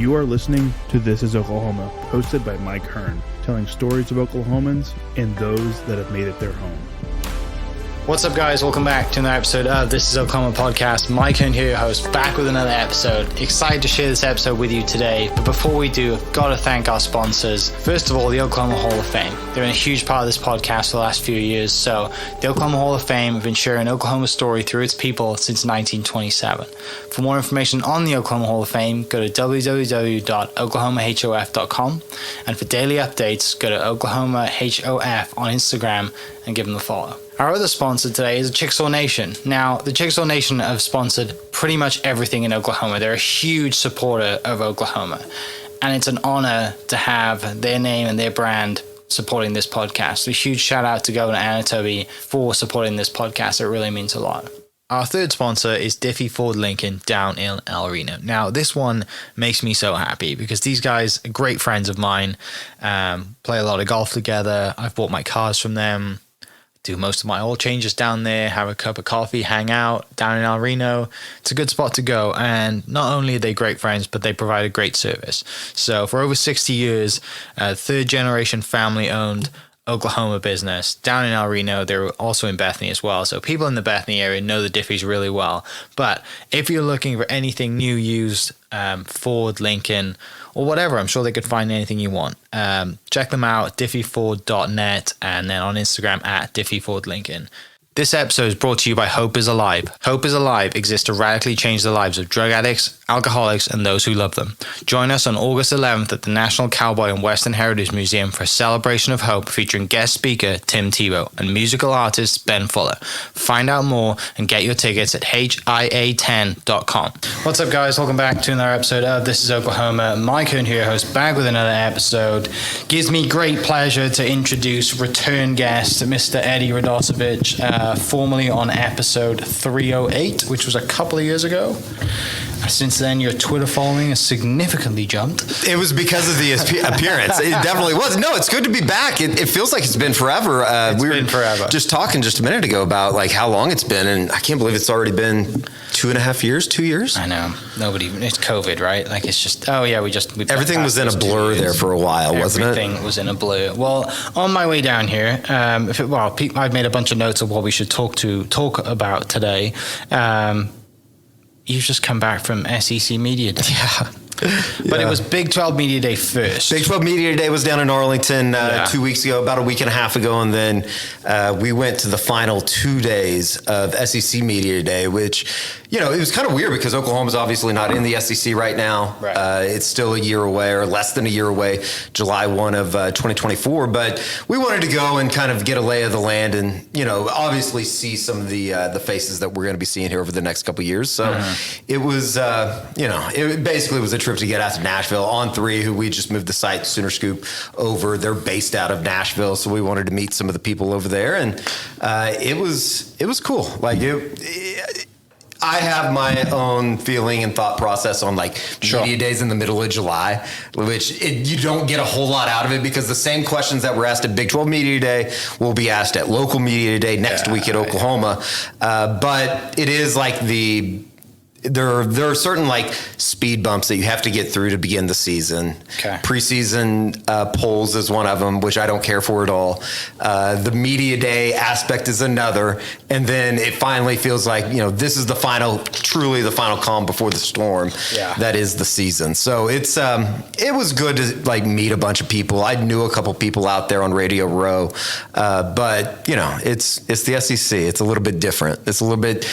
You are listening to This is Oklahoma, hosted by Mike Hearn, telling stories of Oklahomans and those that have made it their home. What's up, guys? Welcome back to another episode of This is Oklahoma Podcast. Mike Hearn here, your host, back with another episode. Excited to share this episode with you today. But before we do, I've got to thank our sponsors. First of all, the Oklahoma Hall of Fame. They've been a huge part of this podcast for the last few years. So the Oklahoma Hall of Fame have been sharing Oklahoma's story through its people since 1927. For more information on the Oklahoma Hall of Fame, go to www.oklahomahof.com. And for daily updates, go to oklahomahof on Instagram and give them a follow. Our other sponsor today is Chickasaw Nation. Now, the Chickasaw Nation have sponsored pretty much everything in Oklahoma. They're a huge supporter of Oklahoma. And it's an honor to have their name and their brand supporting this podcast. A huge shout out to Governor Anatobi for supporting this podcast. It really means a lot. Our third sponsor is Diffie Ford Lincoln down in El Reno. Now, this one makes me so happy because these guys are great friends of mine, play a lot of golf together. I've bought my cars from them, do most of my oil changes down there, have a cup of coffee, hang out down in El Reno. It's a good spot to go. And not only are they great friends, but they provide a great service. So for over 60 years, third generation family owned Oklahoma business down in El Reno. They're also in Bethany as well. So people in the Bethany area know the Diffies really well. But if you're looking for anything new, used, Ford, Lincoln, or whatever, I'm sure they could find anything you want. Check them out, diffieford.net, and then on Instagram at diffiefordlincoln. This episode is brought to you by Hope is Alive. Hope is Alive exists to radically change the lives of drug addicts, alcoholics, and those who love them. Join us on August 11th at the National Cowboy and Western Heritage Museum for a celebration of hope featuring guest speaker Tim Tebow and musical artist Ben Fuller. Find out more and get your tickets at HIA10.com. What's up, guys? Welcome back to another episode of This is Oklahoma. Mike Hearn here, host, back with another episode. Gives me great pleasure to introduce return guest Mr. Eddie Radosivich, formerly on episode 308, which was a couple of years ago. Since then, your Twitter following has significantly jumped. It was because of the appearance. It definitely was. No, it's good to be back. It feels like it's been forever. We were forever. Just talking just a minute ago about like how long it's been, and I can't believe it's already been 2.5 years, 2 years. I know. It's COVID, right? Like it's just, we everything was in a blur there for a while, wasn't it? Everything was in a blur. Well, on my way down here, I've made a bunch of notes of what we should talk about today. You've just come back from SEC Media Day. Yeah. But it was Big 12 Media Day first. Big 12 Media Day was down in Arlington 2 weeks ago, about a week and a half ago. And then we went to the final 2 days of SEC Media Day, which, it was kind of weird because Oklahoma's obviously not in the SEC right now. Right. It's still a year away or less than a year away, July 1 of 2024. But we wanted to go and kind of get a lay of the land and, obviously see some of the faces that we're going to be seeing here over the next couple of years. So it was, it basically was a trip to get out to Nashville. On 3, who we just moved the site, Sooner Scoop, over. They're based out of Nashville, so we wanted to meet some of the people over there, and it was cool. Like I have my own feeling and thought process on media days in the middle of July, which you don't get a whole lot out of it because the same questions that were asked at Big 12 Media Day will be asked at local media day next week at Oklahoma. But it is like there are certain speed bumps that you have to get through to begin the season. Okay. Preseason polls is one of them, which I don't care for at all. The media day aspect is another, and then it finally feels like this is truly the final calm before the storm. Yeah. That is the season. So it was good to meet a bunch of people. I knew a couple people out there on Radio Row, but it's the SEC. It's a little bit different. It's a little bit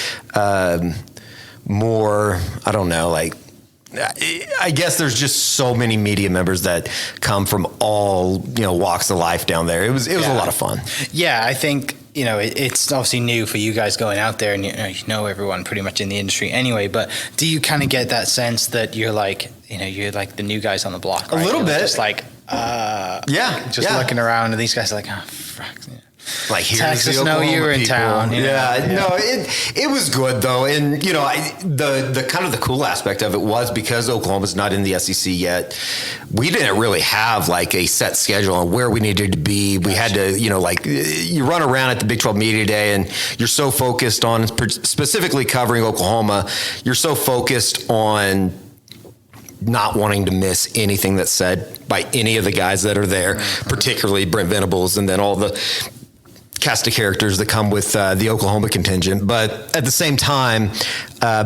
more, I don't know, I guess there's just so many media members that come from all, walks of life down there. It was a lot of fun. Yeah, I think, it's obviously new for you guys going out there and you know everyone pretty much in the industry anyway, but do you kind of get that sense that you're you're like the new guys on the block, right? A little bit. Just looking around and these guys are like, oh, fuck, here's Texas the Oklahoma know you were in people. town. No, it was good though, and the kind of the cool aspect of it was because Oklahoma's not in the SEC yet. We didn't really have a set schedule on where we needed to be. We had to, you run around at the Big 12 Media Day, and you're so focused on specifically covering Oklahoma. You're so focused on not wanting to miss anything that's said by any of the guys that are there, particularly Brent Venables, and then all the cast of characters that come with the Oklahoma contingent. But at the same time,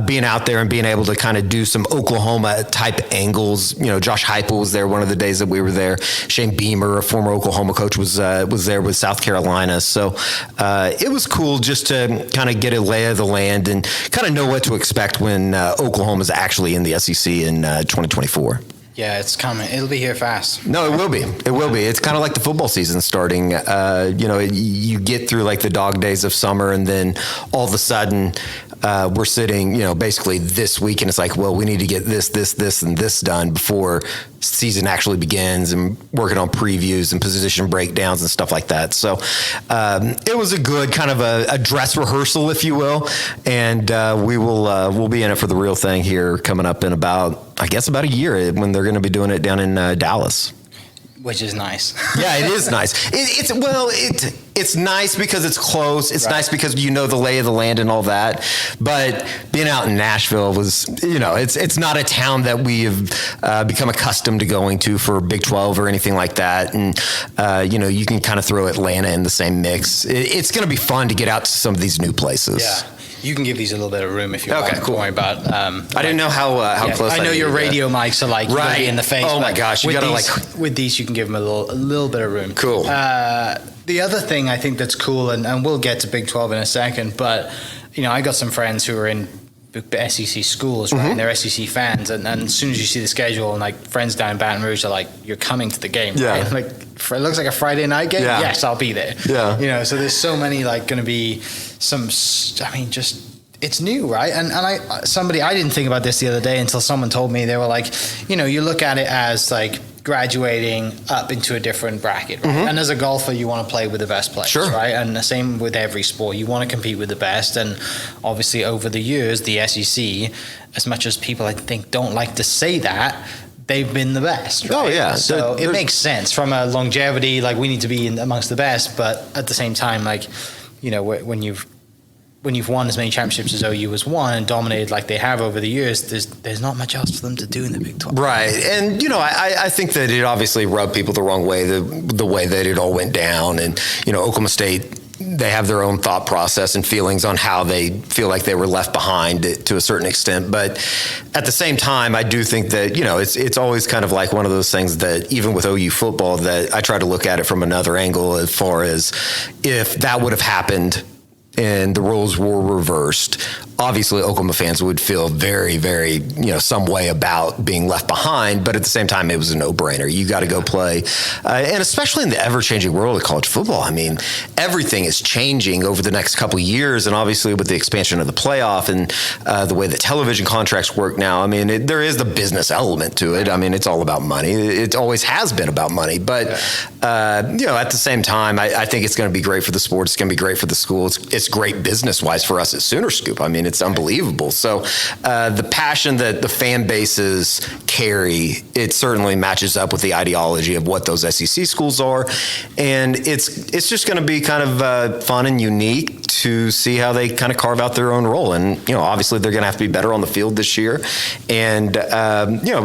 being out there and being able to kind of do some Oklahoma type angles. Josh Heupel was there one of the days that we were there. Shane Beamer, a former Oklahoma coach, was there with South Carolina. So it was cool just to kind of get a lay of the land and kind of know what to expect when Oklahoma is actually in the SEC in 2024. Yeah, it's coming. It'll be here fast. No, it will be. It will be. It's kind of like the football season starting. You get through like the dog days of summer, and then all of a sudden we're sitting, basically this week, and it's like, well, we need to get this, and this done before season actually begins, and working on previews and position breakdowns and stuff like that. So it was a good kind of a dress rehearsal, if you will, and we'll be in it for the real thing here coming up in about a year when they're going to be doing it down in Dallas. Which is nice. Yeah, it is nice. It's nice because it's close. It's nice because the lay of the land and all that. But being out in Nashville was, it's not a town that we have become accustomed to going to for Big 12 or anything like that. And you can kind of throw Atlanta in the same mix. It's going to be fun to get out to some of these new places. Yeah. You can give these a little bit of room if you want. Cool. Don't worry about. I didn't know how close. I know your radio mics are like right in the face. Oh my gosh, you gotta with these you can give them a little bit of room. Cool. The other thing I think that's cool, and we'll get to Big 12 in a second, but I got some friends who are in SEC schools, right? And they're SEC fans, and as soon as you see the schedule, and like friends down in Baton Rouge are like, "You're coming to the game, right?" Like, it looks like a Friday night game. Yeah. Yes, I'll be there. Yeah. So there's so many going to be some. It's new, right? And I didn't think about this the other day until someone told me. They were like, you look at it as like graduating up into a different bracket, right? And as a golfer, you want to play with the best players, right? And the same with every sport. You want to compete with the best. And obviously over the years, the SEC, as much as people I think don't like to say that, they've been the best, right? Oh, yeah. So it makes sense from a longevity, like we need to be amongst the best, but at the same time, like, when you've won as many championships as OU has won and dominated like they have over the years, there's not much else for them to do in the Big 12. Right. And, I think that it obviously rubbed people the wrong way, the way that it all went down. And, Oklahoma State, they have their own thought process and feelings on how they feel like they were left behind to a certain extent. But at the same time, I do think that, it's always kind of like one of those things that even with OU football, that I try to look at it from another angle as far as if that would have happened and the roles were reversed, obviously Oklahoma fans would feel very, very, some way about being left behind. But at the same time, it was a no-brainer. You got to go play. And especially in the ever-changing world of college football, everything is changing over the next couple of years. And obviously with the expansion of the playoff and the way the television contracts work now, there is the business element to it. It's all about money. It always has been about money. But, at the same time, I think it's going to be great for the sport. It's going to be great for the school. It's great business-wise for us at Sooner Scoop. It's unbelievable. So the passion that the fan bases carry, it certainly matches up with the ideology of what those SEC schools are. And it's just going to be kind of fun and unique to see how they kind of carve out their own role. And, obviously they're going to have to be better on the field this year. And,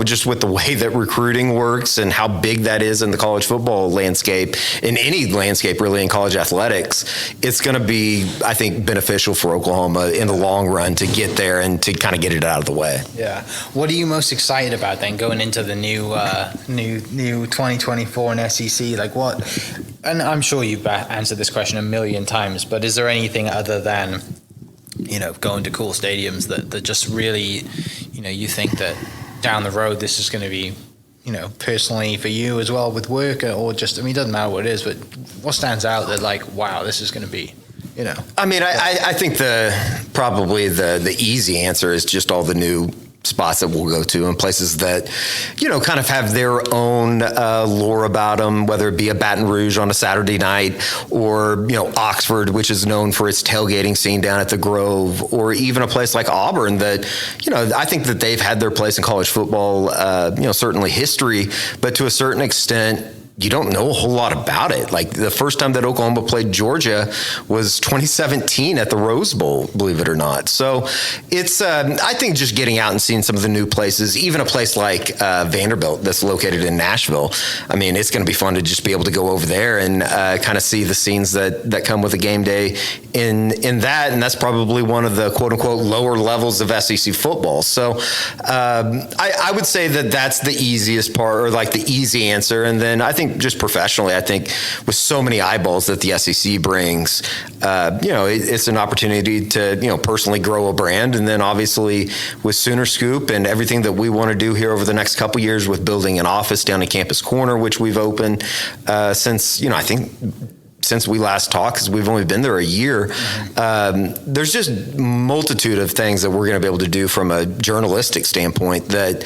just with the way that recruiting works and how big that is in the college football landscape, in any landscape really in college athletics, it's going to be, I think, beneficial for Oklahoma in the long run to get there and to kind of get it out of the way. Yeah. What are you most excited about then going into the new 2024 in SEC? Like what? And I'm sure you've answered this question a million times, but is there anything other than, going to cool stadiums that just really, you think that down the road this is going to be, personally for you as well with work or just, it doesn't matter what it is, but what stands out that like, wow, this is going to be, I think probably the easy answer is just all the new spots that we'll go to and places that, kind of have their own lore about them, whether it be a Baton Rouge on a Saturday night or, Oxford, which is known for its tailgating scene down at the Grove, or even a place like Auburn that, I think that they've had their place in college football, certainly history, but to a certain extent, you don't know a whole lot about it. Like the first time that Oklahoma played Georgia was 2017 at the Rose Bowl, believe it or not. So it's, I think just getting out and seeing some of the new places, even a place like Vanderbilt that's located in Nashville. I mean, it's going to be fun to just be able to go over there and kind of see the scenes that come with a game day in that. And that's probably one of the quote unquote lower levels of SEC football. So I would say that that's the easiest part, or like the easy answer. And then I think just professionally, I think with so many eyeballs that the SEC brings, it's an opportunity to, personally grow a brand. And then obviously with Sooner Scoop and everything that we want to do here over the next couple years with building an office down in Campus Corner, which we've opened since, I think, since we last talked, because we've only been there a year. There's just multitude of things that we're going to be able to do from a journalistic standpoint that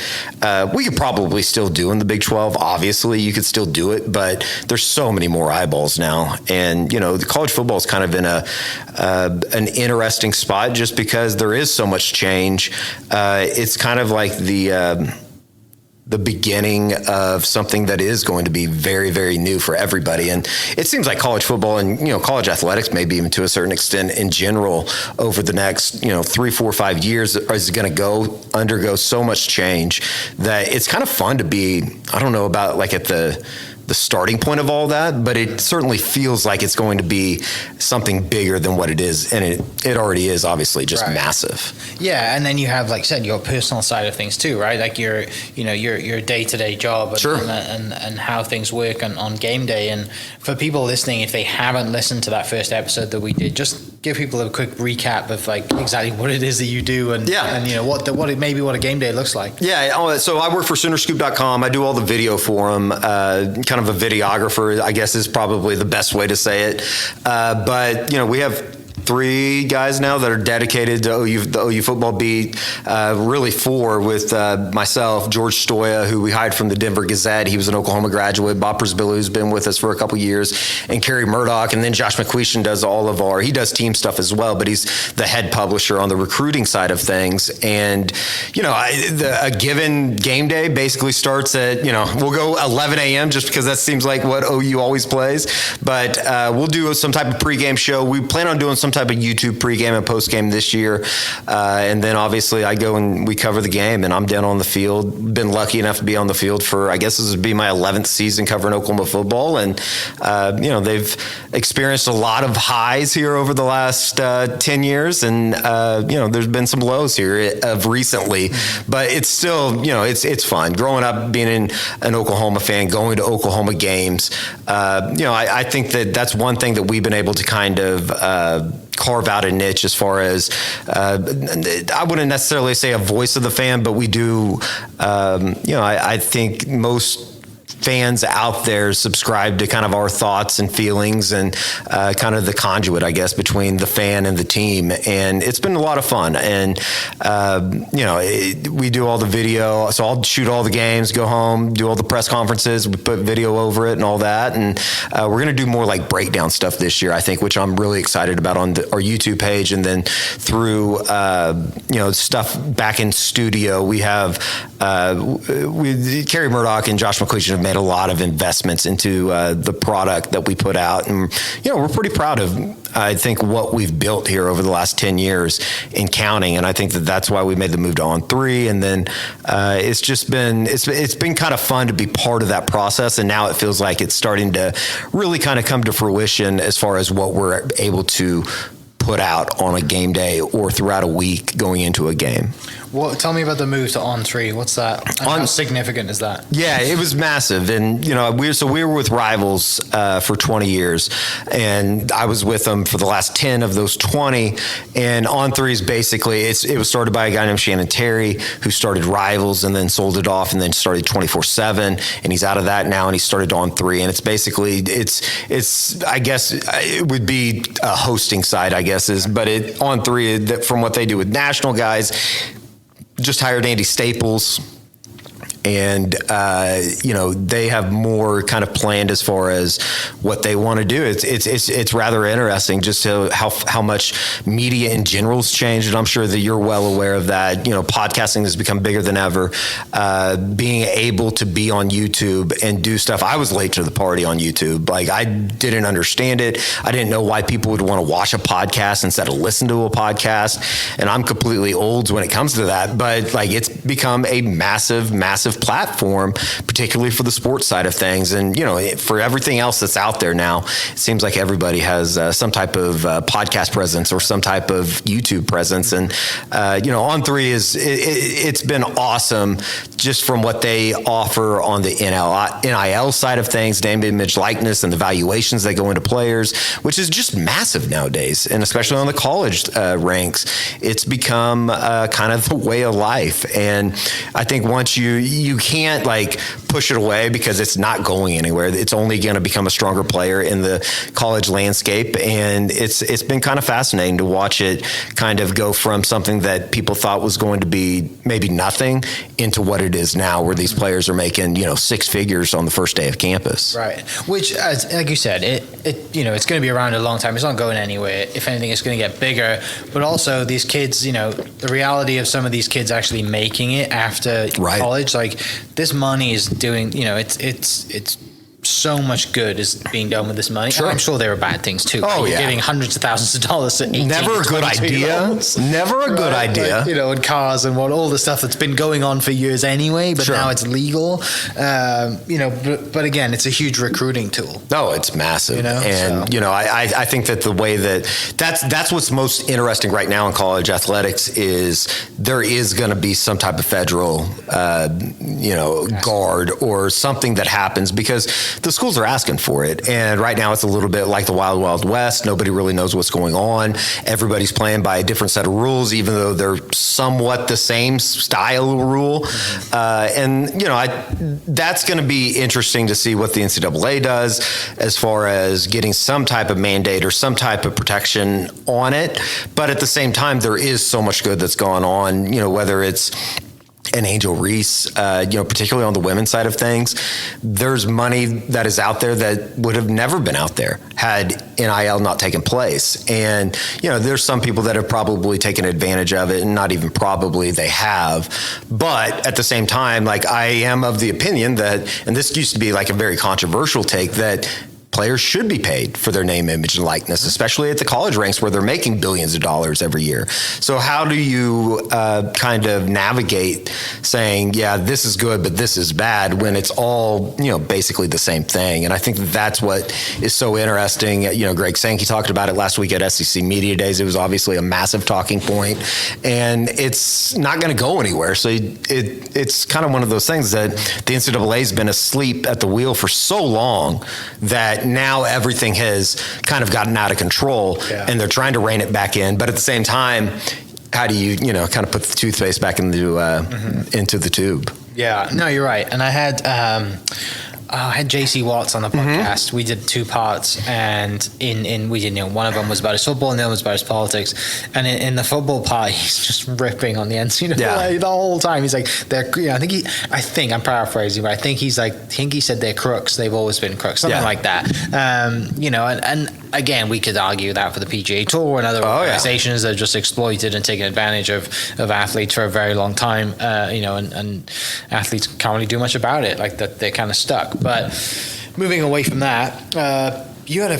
we could probably still do in the Big 12. Obviously, you could still do it, but there's so many more eyeballs now. And, the college football is kind of in an interesting spot just because there is so much change. It's kind of like the beginning of something that is going to be very, very new for everybody. And it seems like college football and, college athletics, maybe even to a certain extent in general, over the next, 3, 4, 5 years is going to undergo so much change that it's kind of fun to be, I don't know about like at the starting point of all that, but it certainly feels like it's going to be something bigger than what it is. And it already is obviously just massive. Yeah. And then you have, like I said, your personal side of things too, right? Like your day-to-day job and how things work on game day. And for people listening, if they haven't listened to that first episode that we did, just give people a quick recap of like exactly what it is that you do and what a game day looks like. Yeah. So I work for Soonerscoop.com. I do all the video for them, kind of a videographer, I guess is probably the best way to say it. But, we have 3 guys now that are dedicated to the OU football beat, really 4 with myself, George Stoya, who we hired from the Denver Gazette. He was an Oklahoma graduate. Bob Prisbilla, who's been with us for a couple years, and Kerry Murdoch. And then Josh McQuistion does he does team stuff as well, but he's the head publisher on the recruiting side of things. And, a given game day basically starts at, we'll go 11 a.m. just because that seems like what OU always plays. But we'll do some type of pregame show. We plan on doing some type of YouTube pregame and postgame this year. And then obviously I go and we cover the game, and I'm down on the field. Been lucky enough to be on the field for, I guess this would be my 11th season covering Oklahoma football. And, they've experienced a lot of highs here over the last 10 years. And, there's been some lows here of recently, but it's still, it's fun. Growing up, being an Oklahoma fan, going to Oklahoma games, I think that's one thing that we've been able to kind of carve out a niche as far as I wouldn't necessarily say a voice of the fan, but we do. I think most fans out there subscribe to kind of our thoughts and feelings and kind of the conduit, I guess, between the fan and the team. And it's been a lot of fun. And, we do all the video. So I'll shoot all the games, go home, do all the press conferences, we put video over it and all that. And we're going to do more like breakdown stuff this year, I think, which I'm really excited about on our YouTube page. And then through, stuff back in studio, we have Kerry Murdoch and Josh McQuistion have made a lot of investments into the product that we put out. And, we're pretty proud of, I think, what we've built here over the last 10 years in counting. And I think that's why we made the move to On3. And then it's been kind of fun to be part of that process. And now it feels like it's starting to really kind of come to fruition as far as what we're able to put out on a game day or throughout a week going into a game. Well, tell me about the move to On3. What's that? And how significant is that? Yeah, it was massive. And, we were with Rivals for 20 years. And I was with them for the last 10 of those 20. And On3 is basically, it was started by a guy named Shannon Terry, who started Rivals and then sold it off and then started 24/7. And he's out of that now and he started On3. And it's basically, it's I guess, it would be a hosting site, I guess, but On3, from what they do with national guys, just hired Andy Staples and they have more kind of planned as far as what they want to do. It's rather interesting just to how much media in general has changed, and I'm sure that you're well aware of that. Podcasting has become bigger than ever. Being able to be on YouTube and do stuff. I was late to the party on YouTube. Like, I didn't understand it. I didn't know why people would want to watch a podcast instead of listen to a podcast. And I'm completely old when it comes to that. But like, it's become a massive, massive platform, particularly for the sports side of things. And, for everything else that's out there now, it seems like everybody has some type of podcast presence or some type of YouTube presence. And, On3 it's been awesome just from what they offer on the NIL side of things, name, image, likeness, and the valuations that go into players, which is just massive nowadays. And especially on the college ranks, it's become kind of the way of life. And I think once you can't like push it away because it's not going anywhere. It's only going to become a stronger player in the college landscape. And it's been kind of fascinating to watch it kind of go from something that people thought was going to be maybe nothing into what it is now, where these players are making, six figures on the first day of campus. Right. Which, like you said, it's going to be around a long time. It's not going anywhere. If anything, it's going to get bigger. But also these kids, the reality of some of these kids actually making it after college, like this money is doing, it's so much good is being done with this money. Sure. I'm sure there are bad things too. Oh, yeah. Giving hundreds of thousands of dollars to 18 Never a good idea. Never a good idea. And cars and all the stuff that's been going on for years anyway, but now it's legal. But again, it's a huge recruiting tool. No, it's massive. I think that the way that's what's most interesting right now in college athletics is there is going to be some type of federal, guard or something that happens because the schools are asking for it. And right now it's a little bit like the Wild Wild West. Nobody really knows what's going on. Everybody's playing by a different set of rules, even though they're somewhat the same style rule. That's going to be interesting to see what the NCAA does as far as getting some type of mandate or some type of protection on it. But at the same time, there is so much good that's gone on, whether it's and Angel Reese, particularly on the women's side of things, there's money that is out there that would have never been out there had NIL not taken place. And, there's some people that have probably taken advantage of it, and not even probably, they have. But at the same time, like, I am of the opinion that, and this used to be like a very controversial take, that players should be paid for their name, image, and likeness, especially at the college ranks where they're making billions of dollars every year. So how do you kind of navigate saying, yeah, this is good, but this is bad, when it's all, basically the same thing? And I think that's what is so interesting. Greg Sankey talked about it last week at SEC Media Days. It was obviously a massive talking point, and it's not going to go anywhere. So it's kind of one of those things that the NCAA has been asleep at the wheel for so long that now everything has kind of gotten out of control, and they're trying to rein it back in. But at the same time, how do you, kind of put the toothpaste back into the tube? Yeah, no, you're right. And I had JC Watts on the podcast. Mm-hmm. We did 2 parts, and we did, one of them was about his football and the other was about his politics. And in the football part, he's just ripping on the NCAA the whole time. He's like, I think I'm paraphrasing, but I think he said they're crooks. They've always been crooks, something like that. And again, we could argue that for the PGA Tour and other organizations that have just exploited and taken advantage of athletes for a very long time. And athletes can't really do much about it. Like, that they're kind of stuck. But moving away from that, you got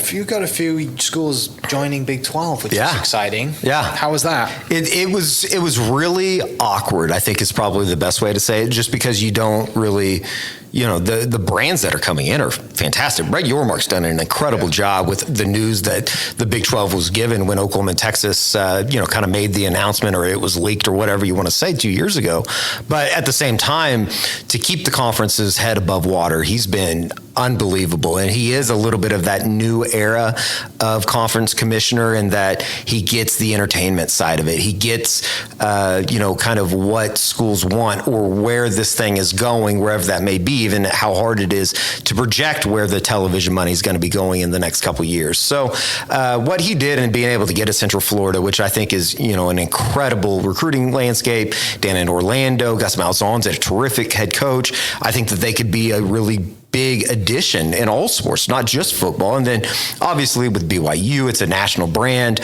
a few schools joining Big 12, which is exciting. Yeah. How was that? It was really awkward, I think is probably the best way to say it, just because you don't really, the brands that are coming in are fantastic. Brett Yormark's done an incredible job with the news that the Big 12 was given when Oklahoma and Texas, kind of made the announcement, or it was leaked, or whatever you want to say, 2 years ago. But at the same time, to keep the conference's head above water, he's been unbelievable. And he is a little bit of that new era of conference commissioner in that he gets the entertainment side of it. He gets, kind of what schools want or where this thing is going, wherever that may be, even how hard it is to project where the television money is going to be going in the next couple of years. So what he did in being able to get to Central Florida, which I think is, an incredible recruiting landscape, down in Orlando, Gus Malzahn's a terrific head coach. I think that they could be a really big addition in all sports, not just football. And then obviously with BYU, it's a national brand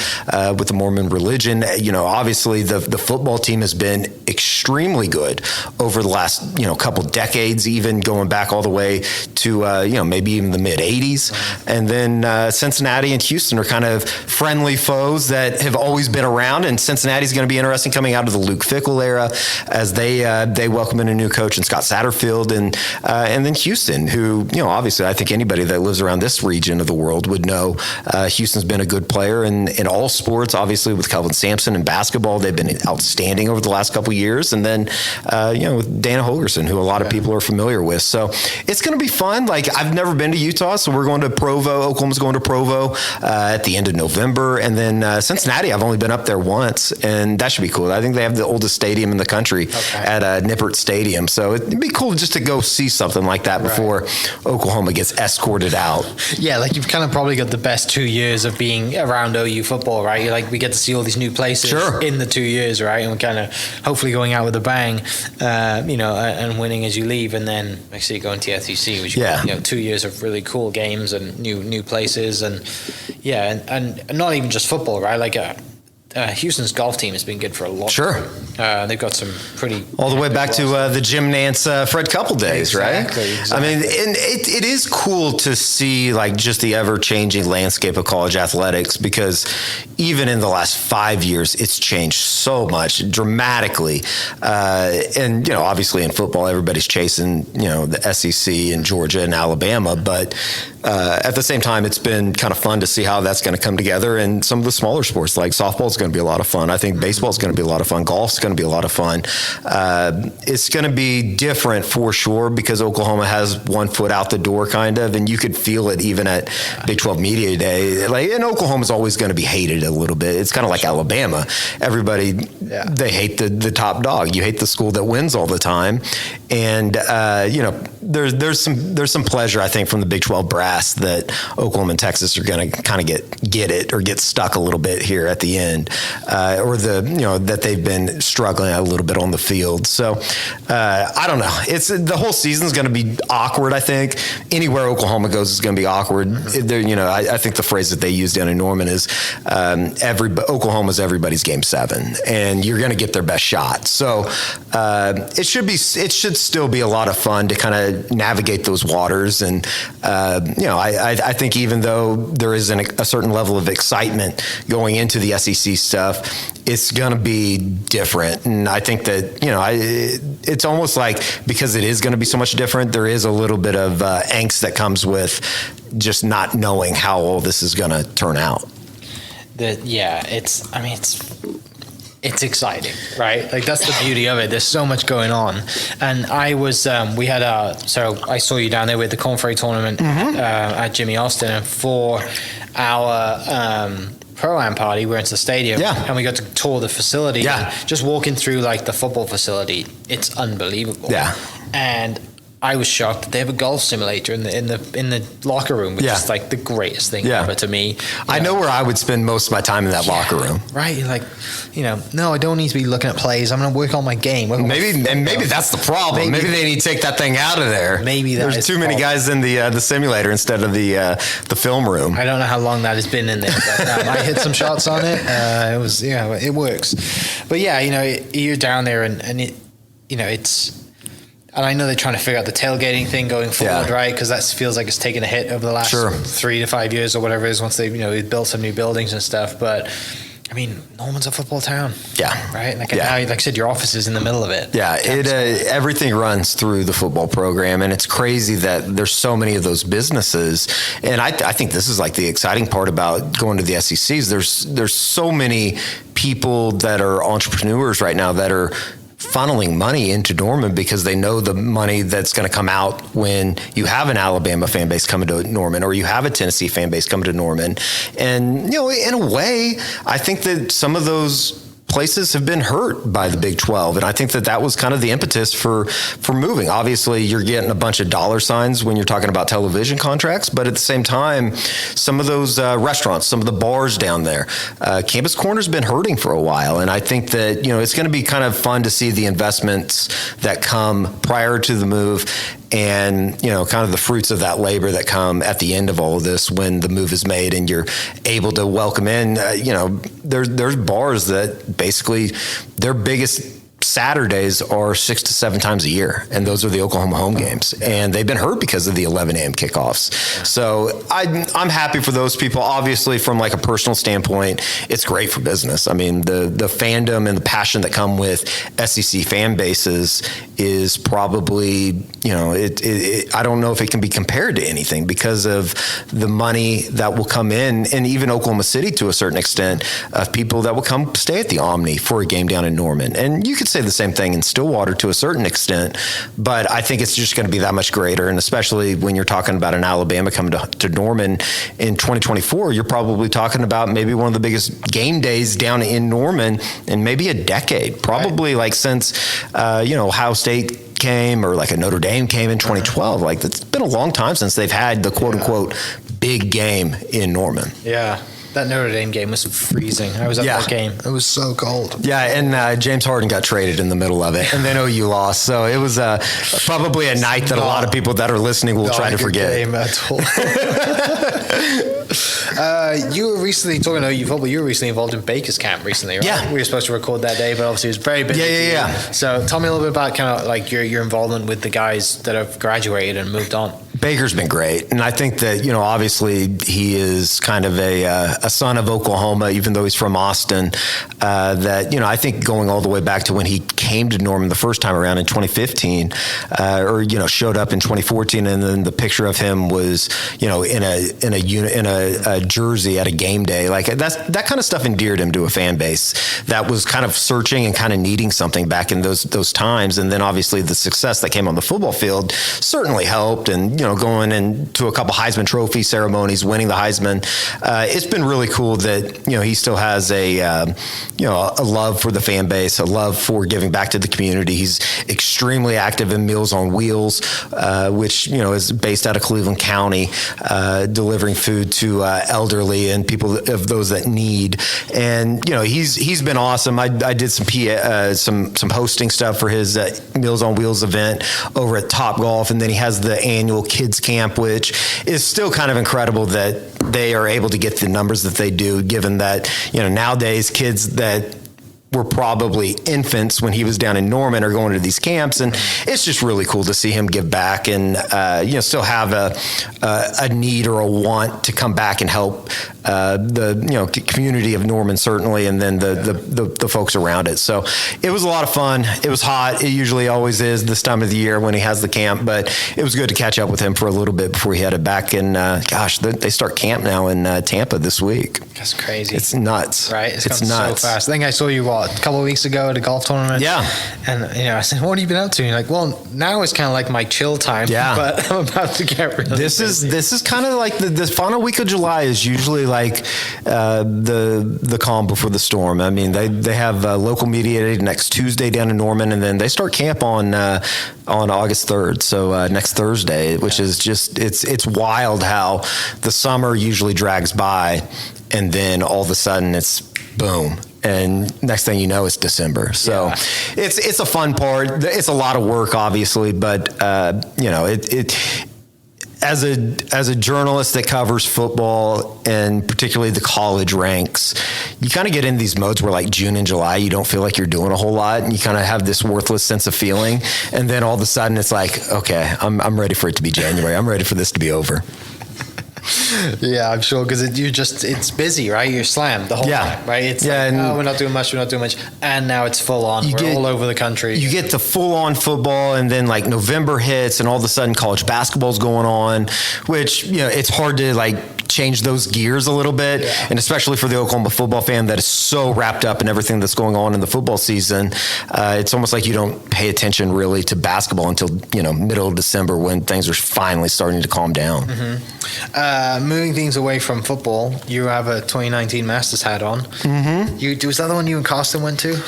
with the Mormon religion. Obviously the football team has been extremely good over the last, couple decades, even going back all the way to, maybe even the mid 80s. And then Cincinnati and Houston are kind of friendly foes that have always been around. And Cincinnati's going to be interesting coming out of the Luke Fickell era as they welcome in a new coach in Scott Satterfield, and then Houston, who, obviously I think anybody that lives around this region of the world would know Houston's been a good player in all sports. Obviously with Kelvin Sampson in basketball, they've been outstanding over the last couple of years. And then, with Dana Holgerson, who a lot of people are familiar with. So it's going to be fun. Like, I've never been to Utah, so we're going to Provo. Oklahoma's going to Provo at the end of November. And then Cincinnati, I've only been up there once, and that should be cool. I think they have the oldest stadium in the country at Nippert Stadium. So it'd be cool just to go see something like that before Oklahoma gets escorted out. Yeah, like you've kind of probably got the best 2 years of being around OU football, right? You're like, we get to see all these new places in the 2 years, right? And we're kind of hopefully going out with a bang, and winning as you leave, and then actually going to the SEC, which 2 years of really cool games and new places, and and not even just football, right? Like Houston's golf team has been good for a long time. They've got some pretty... All the way back to the Jim Nance, Fred Couple days, right? Exactly. I mean, and it is cool to see like just the ever-changing landscape of college athletics, because even in the last 5 years, it's changed so much, dramatically. And, obviously in football, everybody's chasing, the SEC and Georgia and Alabama, but at the same time, it's been kind of fun to see how that's going to come together. And some of the smaller sports, like softball, is going to be a lot of fun. I think baseball is going to be a lot of fun. Golf's going to be a lot of fun. It's going to be different for sure, because Oklahoma has one foot out the door, kind of, and you could feel it even at Big 12 Media Day. Like, and Oklahoma's always going to be hated a little bit. It's kind of like Alabama. Everybody, they hate the top dog. You hate the school that wins all the time. And there's some pleasure, I think, from the Big 12 brass that Oklahoma and Texas are going to kind of get it or get stuck a little bit here at the end, or that they've been struggling a little bit on the field. So I don't know. It's the whole season's going to be awkward. I think anywhere Oklahoma goes is going to be awkward. I think the phrase that they use down in Norman is Oklahoma's everybody's game 7, and you're going to get their best shot. So it should still be a lot of fun to kind of navigate those waters. And I think even though there is a certain level of excitement going into the SEC stuff, it's going to be different. And I think that, it's almost like, because it is going to be so much different, there is a little bit of angst that comes with just not knowing how all this is going to turn out. It's exciting, right? Like, that's the beauty of it. There's so much going on. And I was, I saw you down there with the Corn Ferry tournament at Jimmy Austin, and for our Pro-Am party, we went to the stadium and we got to tour the facility. Yeah. Just walking through like the football facility, it's unbelievable. Yeah. And I was shocked that they have a golf simulator in the locker room, which is like the greatest thing ever to me. I know where I would spend most of my time in that locker room. Right. You're like, no, I don't need to be looking at plays. I'm going to work on my game. Maybe that's the problem. Maybe they need to take that thing out of there. Maybe there's too many guys in the simulator instead of the film room. I don't know how long that has been in there, but I hit some shots on it. It works. But you're down there and it's. And I know they're trying to figure out the tailgating thing going forward, right? Because that feels like it's taken a hit over the last 3 to 5 years or whatever it is, once they've built some new buildings and stuff. But I mean, Norman's a football town. Yeah. Right? Like I said, your office is in the middle of it. Yeah. Everything runs through the football program, and it's crazy that there's so many of those businesses. And I think this is like the exciting part about going to the SECs. There's so many people that are entrepreneurs right now that are funneling money into Norman because they know the money that's going to come out when you have an Alabama fan base coming to Norman, or you have a Tennessee fan base coming to Norman. And, in a way, I think that some of those places have been hurt by the Big 12. And I think that was kind of the impetus for moving. Obviously, you're getting a bunch of dollar signs when you're talking about television contracts, but at the same time, some of those restaurants, some of the bars down there, Campus Corner's been hurting for a while. And I think that, it's going to be kind of fun to see the investments that come prior to the move and, kind of the fruits of that labor that come at the end of all of this when the move is made and you're able to welcome in, there's bars that basically their biggest Saturdays are 6 to 7 times a year, and those are the Oklahoma home games, and they've been hurt because of the 11 a.m. kickoffs. So I'm happy for those people. Obviously, from like a personal standpoint, it's great for business. I mean, the fandom and the passion that come with SEC fan bases is probably, I don't know if it can be compared to anything because of the money that will come in, and even Oklahoma City to a certain extent, of people that will come stay at the Omni for a game down in Norman. And you could say the same thing in Stillwater to a certain extent, but I think it's just going to be that much greater. And especially when you're talking about an Alabama coming to Norman in 2024, you're probably talking about maybe one of the biggest game days down in Norman in maybe a decade, probably like since, Ohio State came or like a Notre Dame came in 2012. Like it's been a long time since they've had the quote unquote big game in Norman. Yeah. That Notre Dame game was freezing. I was at that game. It was so cold. Yeah, and James Harden got traded in the middle of it, and then OU lost. So it was probably a night that a lot of people that are listening will try to forget. Game at all. You were recently talking to OU football. You were recently involved in Baker's camp recently, right? Yeah. We were supposed to record that day, but obviously it was very busy. Yeah. So tell me a little bit about kind of like your involvement with the guys that have graduated and moved on. Baker's been great. And I think that, obviously he is kind of a son of Oklahoma, even though he's from Austin, that, I think going all the way back to when he came to Norman the first time around in 2015, showed up in 2014. And then the picture of him was, in a jersey at a game day. Like that kind of stuff endeared him to a fan base that was kind of searching and kind of needing something back in those times. And then obviously the success that came on the football field certainly helped. And, going into a couple Heisman Trophy ceremonies, winning the Heisman. It's been really cool that, he still has a love for the fan base, a love for giving back to the community. He's extremely active in Meals on Wheels, which, is based out of Cleveland County, delivering food to elderly and people of those that need. And, he's been awesome. I did some hosting stuff for his Meals on Wheels event over at Top Golf. And then he has the annual kids camp, which is still kind of incredible that they are able to get the numbers that they do, given that, nowadays kids that were probably infants when he was down in Norman are going to these camps. And it's just really cool to see him give back and, still have a need or a want to come back and help the community of Norman, certainly, and then the folks around it. So it was a lot of fun. It was hot. It usually always is this time of the year when he has the camp, but it was good to catch up with him for a little bit before he headed back. And they start camp now in Tampa this week. That's crazy. It's nuts. Right? It's nuts. So fast. I think I saw you, a couple of weeks ago at a golf tournament? Yeah. And, I said, what have you been up to? And you're like, well, now it's kind of like my chill time. Yeah. But I'm about to get really This is kind of like the final week of July is usually like the calm before the storm. I mean, they have local media day next Tuesday down in Norman, and then they start camp on August 3rd. So next Thursday, which is just, it's wild how the summer usually drags by, and then all of a sudden it's boom. And next thing you know, it's December. So it's a fun part. It's a lot of work, obviously, but as a journalist that covers football and particularly the college ranks, you kind of get in these modes where like June and July, you don't feel like you're doing a whole lot, and you kind of have this worthless sense of feeling. And then all of a sudden it's like, okay, I'm ready for it to be January. I'm ready for this to be over. Yeah, I'm sure, because it's busy, right? You're slammed the whole time, right? It's we're not doing much, and now it's full on. We're all over the country. You get to full on football, and then like November hits, and all of a sudden college basketball's going on, which it's hard to like change those gears a little bit. Yeah. And especially for the Oklahoma football fan that is so wrapped up in everything that's going on in the football season, it's almost like you don't pay attention really to basketball until, middle of December when things are finally starting to calm down. Mm-hmm. Moving things away from football, you have a 2019 Masters hat on. Mm-hmm. Was that the one you and Carsten went to?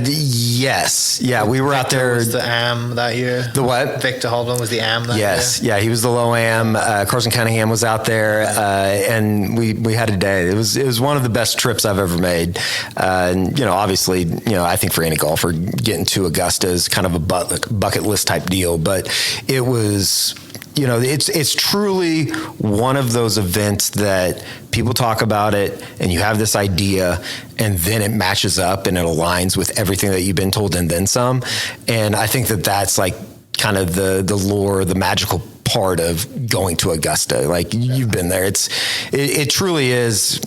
Yes. Yeah, we were Victor out there. Was the AM that year? The what? Victor Hovland was the AM that year? Yeah, he was the low AM. Carson Cunningham was out there, and we had a day. It was one of the best trips I've ever made. And obviously, I think for any golfer, getting to Augusta is kind of a bucket list type deal. But it was, it's truly one of those events that people talk about it, and you have this idea, and then it matches up and it aligns with everything that you've been told and then some. And I think that that's like kind of the lore, the magical part of going to Augusta. Like you've been there. It truly is.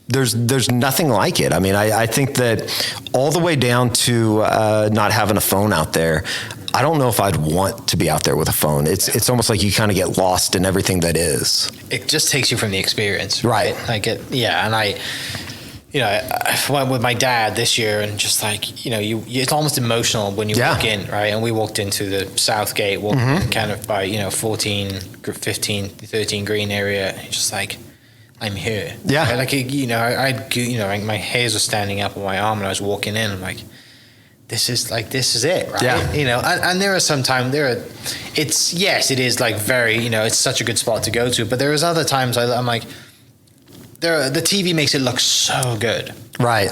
There's nothing like it. I mean, I think that all the way down to not having a phone out there, I don't know if I'd want to be out there with a phone. It's almost like you kind of get lost in everything that is. It just takes you from the experience. Right. And I went with my dad this year, and just like, it's almost emotional when you walk in, right? And we walked into the South Gate, kind of by, 14, 15, 13 green area. And just like, I'm here. Yeah. Right? Like, my hairs were standing up on my arm, and I was walking in. I'm like, this is it, right? Yeah. And there are sometimes it is like very, it's such a good spot to go to, but there is other times I'm like, the TV makes it look so good. Right.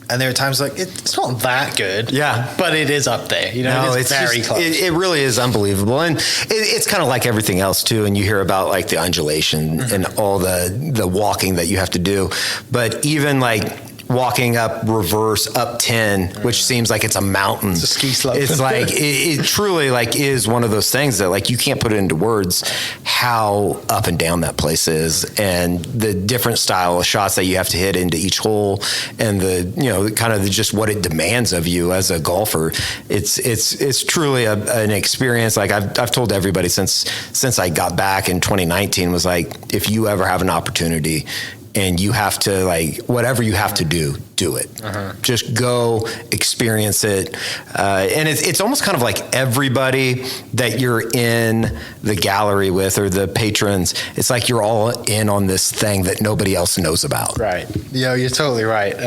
And there are times like it's not that good. Yeah. But it is up there. It's very close. It really is unbelievable. And it's kind of like everything else too. And you hear about like the undulation and all the walking that you have to do. But even like walking up reverse up 10, which seems like it's a mountain. It's a ski slope. It's like it truly like is one of those things that like you can't put it into words how up and down that place is, and the different style of shots that you have to hit into each hole, and the kind of just what it demands of you as a golfer. It's truly an experience. Like I've told everybody since I got back in 2019 was like, if you ever have an opportunity and you have to, like, whatever you have to do it. Just go experience it. And it's almost kind of like everybody that you're in the gallery with or the patrons, it's like you're all in on this thing that nobody else knows about. Right. Yeah, you're totally right.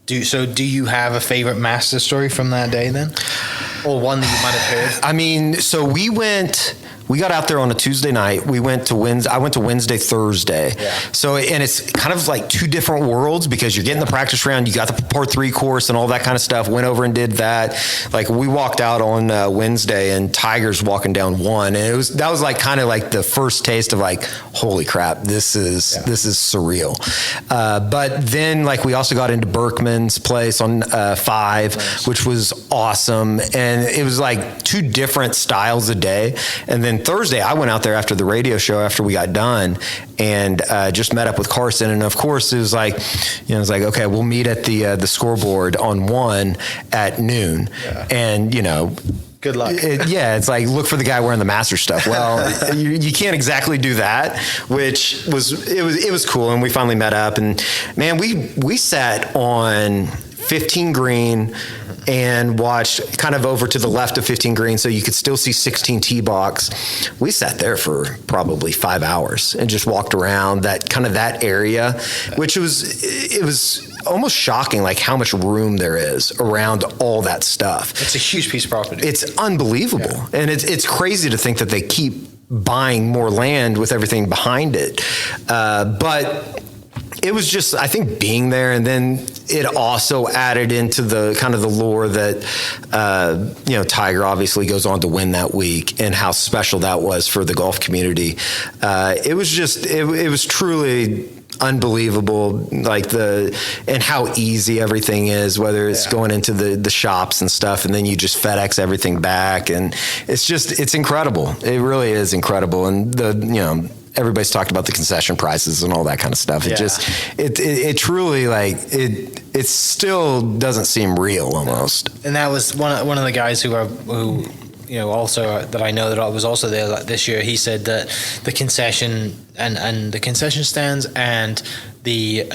Do you have a favorite master story from that day then? Or one that you might have heard? I mean, so we got out there on a Tuesday night. I went to Wednesday, Thursday. Yeah. So, and it's kind of like two different worlds because you're getting the practice round. You got the par 3 course and all that kind of stuff. Went over and did that. Like we walked out on Wednesday and Tiger's walking down 1. And that was like kind of like the first taste of like, holy crap, this is surreal. But then like we also got into Berkman's place on 5, nice. Which was awesome. And it was like two different styles a day. And then Thursday, I went out there after the radio show after we got done and just met up with Carson. And of course, it was like, okay, we'll meet at the scoreboard on 1 at noon. Yeah. And, good luck. It's like, look for the guy wearing the master stuff. Well, you can't exactly do that, which was cool. And we finally met up and man, we sat on 15 green and watched kind of over to the left of 15 green so you could still see 16 tee box. We sat there for probably 5 hours and just walked around that area, which it was almost shocking like how much room there is around all that stuff. It's a huge piece of property. It's unbelievable. Yeah. And it's crazy to think that they keep buying more land with everything behind it. But it was just, I think, being there, and then it also added into the kind of the lore that, Tiger obviously goes on to win that week, and how special that was for the golf community. It was truly unbelievable, like and how easy everything is, whether it's going into the shops and stuff, and then you just FedEx everything back, and it's incredible. It really is incredible, and everybody's talked about the concession prices and all that kind of stuff. It truly, like, it still doesn't seem real almost. And that was one of the guys who also that I know that I was also there this year, he said that the concession and the concession stands and the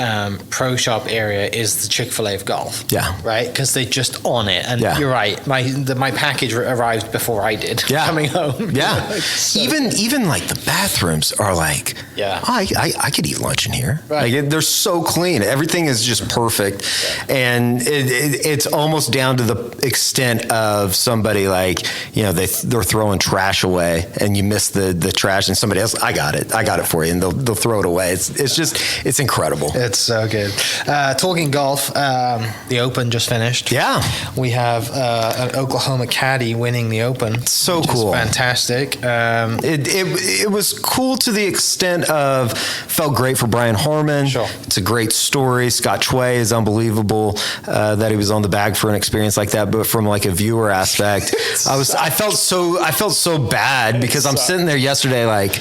pro shop area is the Chick-fil-A of golf. Yeah. Right? Because they just on it. And you're right. My package arrived before I did coming home. Yeah. So even like the bathrooms are like, I could eat lunch in here. Right. Like they're so clean. Everything is just perfect. Yeah. And it's almost down to the extent of somebody like, they're throwing trash away and you miss the trash and somebody else, I got it for you. And they'll throw it away. It's incredible. It's so good. Talking golf, the Open just finished. Yeah. We have an Oklahoma caddy winning the Open. So cool. Fantastic. It was cool to the extent of felt great for Brian Harmon. Sure. It's a great story. Scott Chway is unbelievable that he was on the bag for an experience like that. But from like a viewer aspect, I felt so bad because I'm sitting there yesterday like,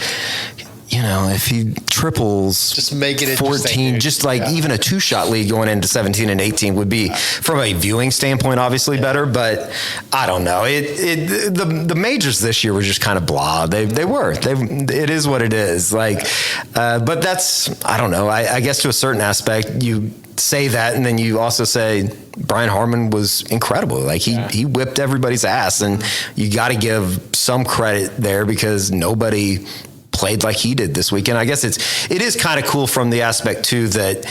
if he triples, just make it 14, just like even a 2-shot lead going into 17 and 18 would be, from a viewing standpoint, obviously better. But I don't know. The majors this year were just kind of blah. It is what it is. Like, but that's, I don't know. I guess to a certain aspect, you say that, and then you also say Brian Harmon was incredible. Like he whipped everybody's ass, and you got to give some credit there because nobody played like he did this weekend. I guess it is kind of cool from the aspect too that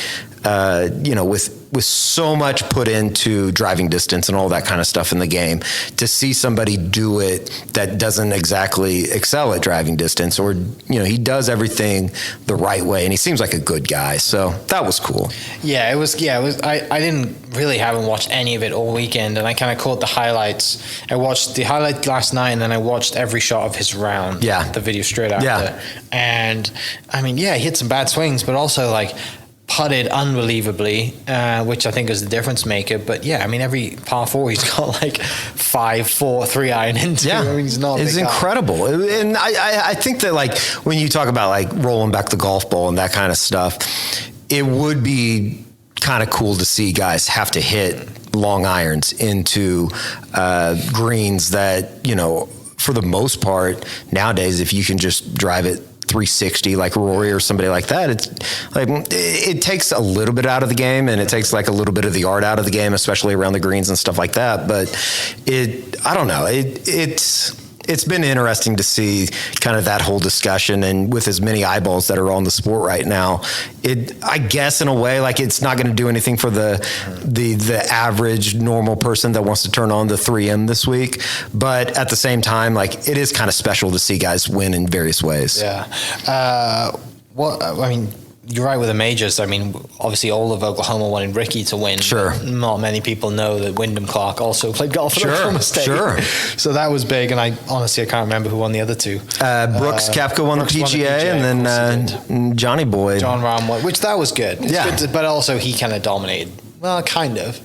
with so much put into driving distance and all that kind of stuff in the game, to see somebody do it that doesn't exactly excel at driving distance, or he does everything the right way, and he seems like a good guy. So that was cool. It was. I haven't watched any of it all weekend, and I kind of caught the highlights. I watched the highlight last night, and then I watched every shot of his round. The video straight after. And I mean, he hit some bad swings, but also like putted unbelievably, which I think is the difference maker. But every par 4 he's got like 5-4 3-iron into. I mean, he's not. It's incredible, and I think that like when you talk about like rolling back the golf ball and that kind of stuff, it would be kind of cool to see guys have to hit long irons into greens that for the most part nowadays, if you can just drive it 360 like Rory or somebody like that, it's like it takes a little bit out of the game, and it takes like a little bit of the art out of the game, especially around the greens and stuff like that. But I don't know, it's been interesting to see kind of that whole discussion, and with as many eyeballs that are on the sport right now, I guess in a way, like it's not going to do anything for the average normal person that wants to turn on the 3M this week. But at the same time, like it is kind of special to see guys win in various ways. You're right with the majors. I mean, obviously all of Oklahoma wanted Ricky to win. Sure. Not many people know that Wyndham Clark also played golf at Oklahoma State. Sure. So that was big, and I can't remember who won the other two. Brooks Koepka won the PGA, and then Johnny Boy. Jon Rahm won, which that was good. It's good but also he kind of dominated. Well, kind of.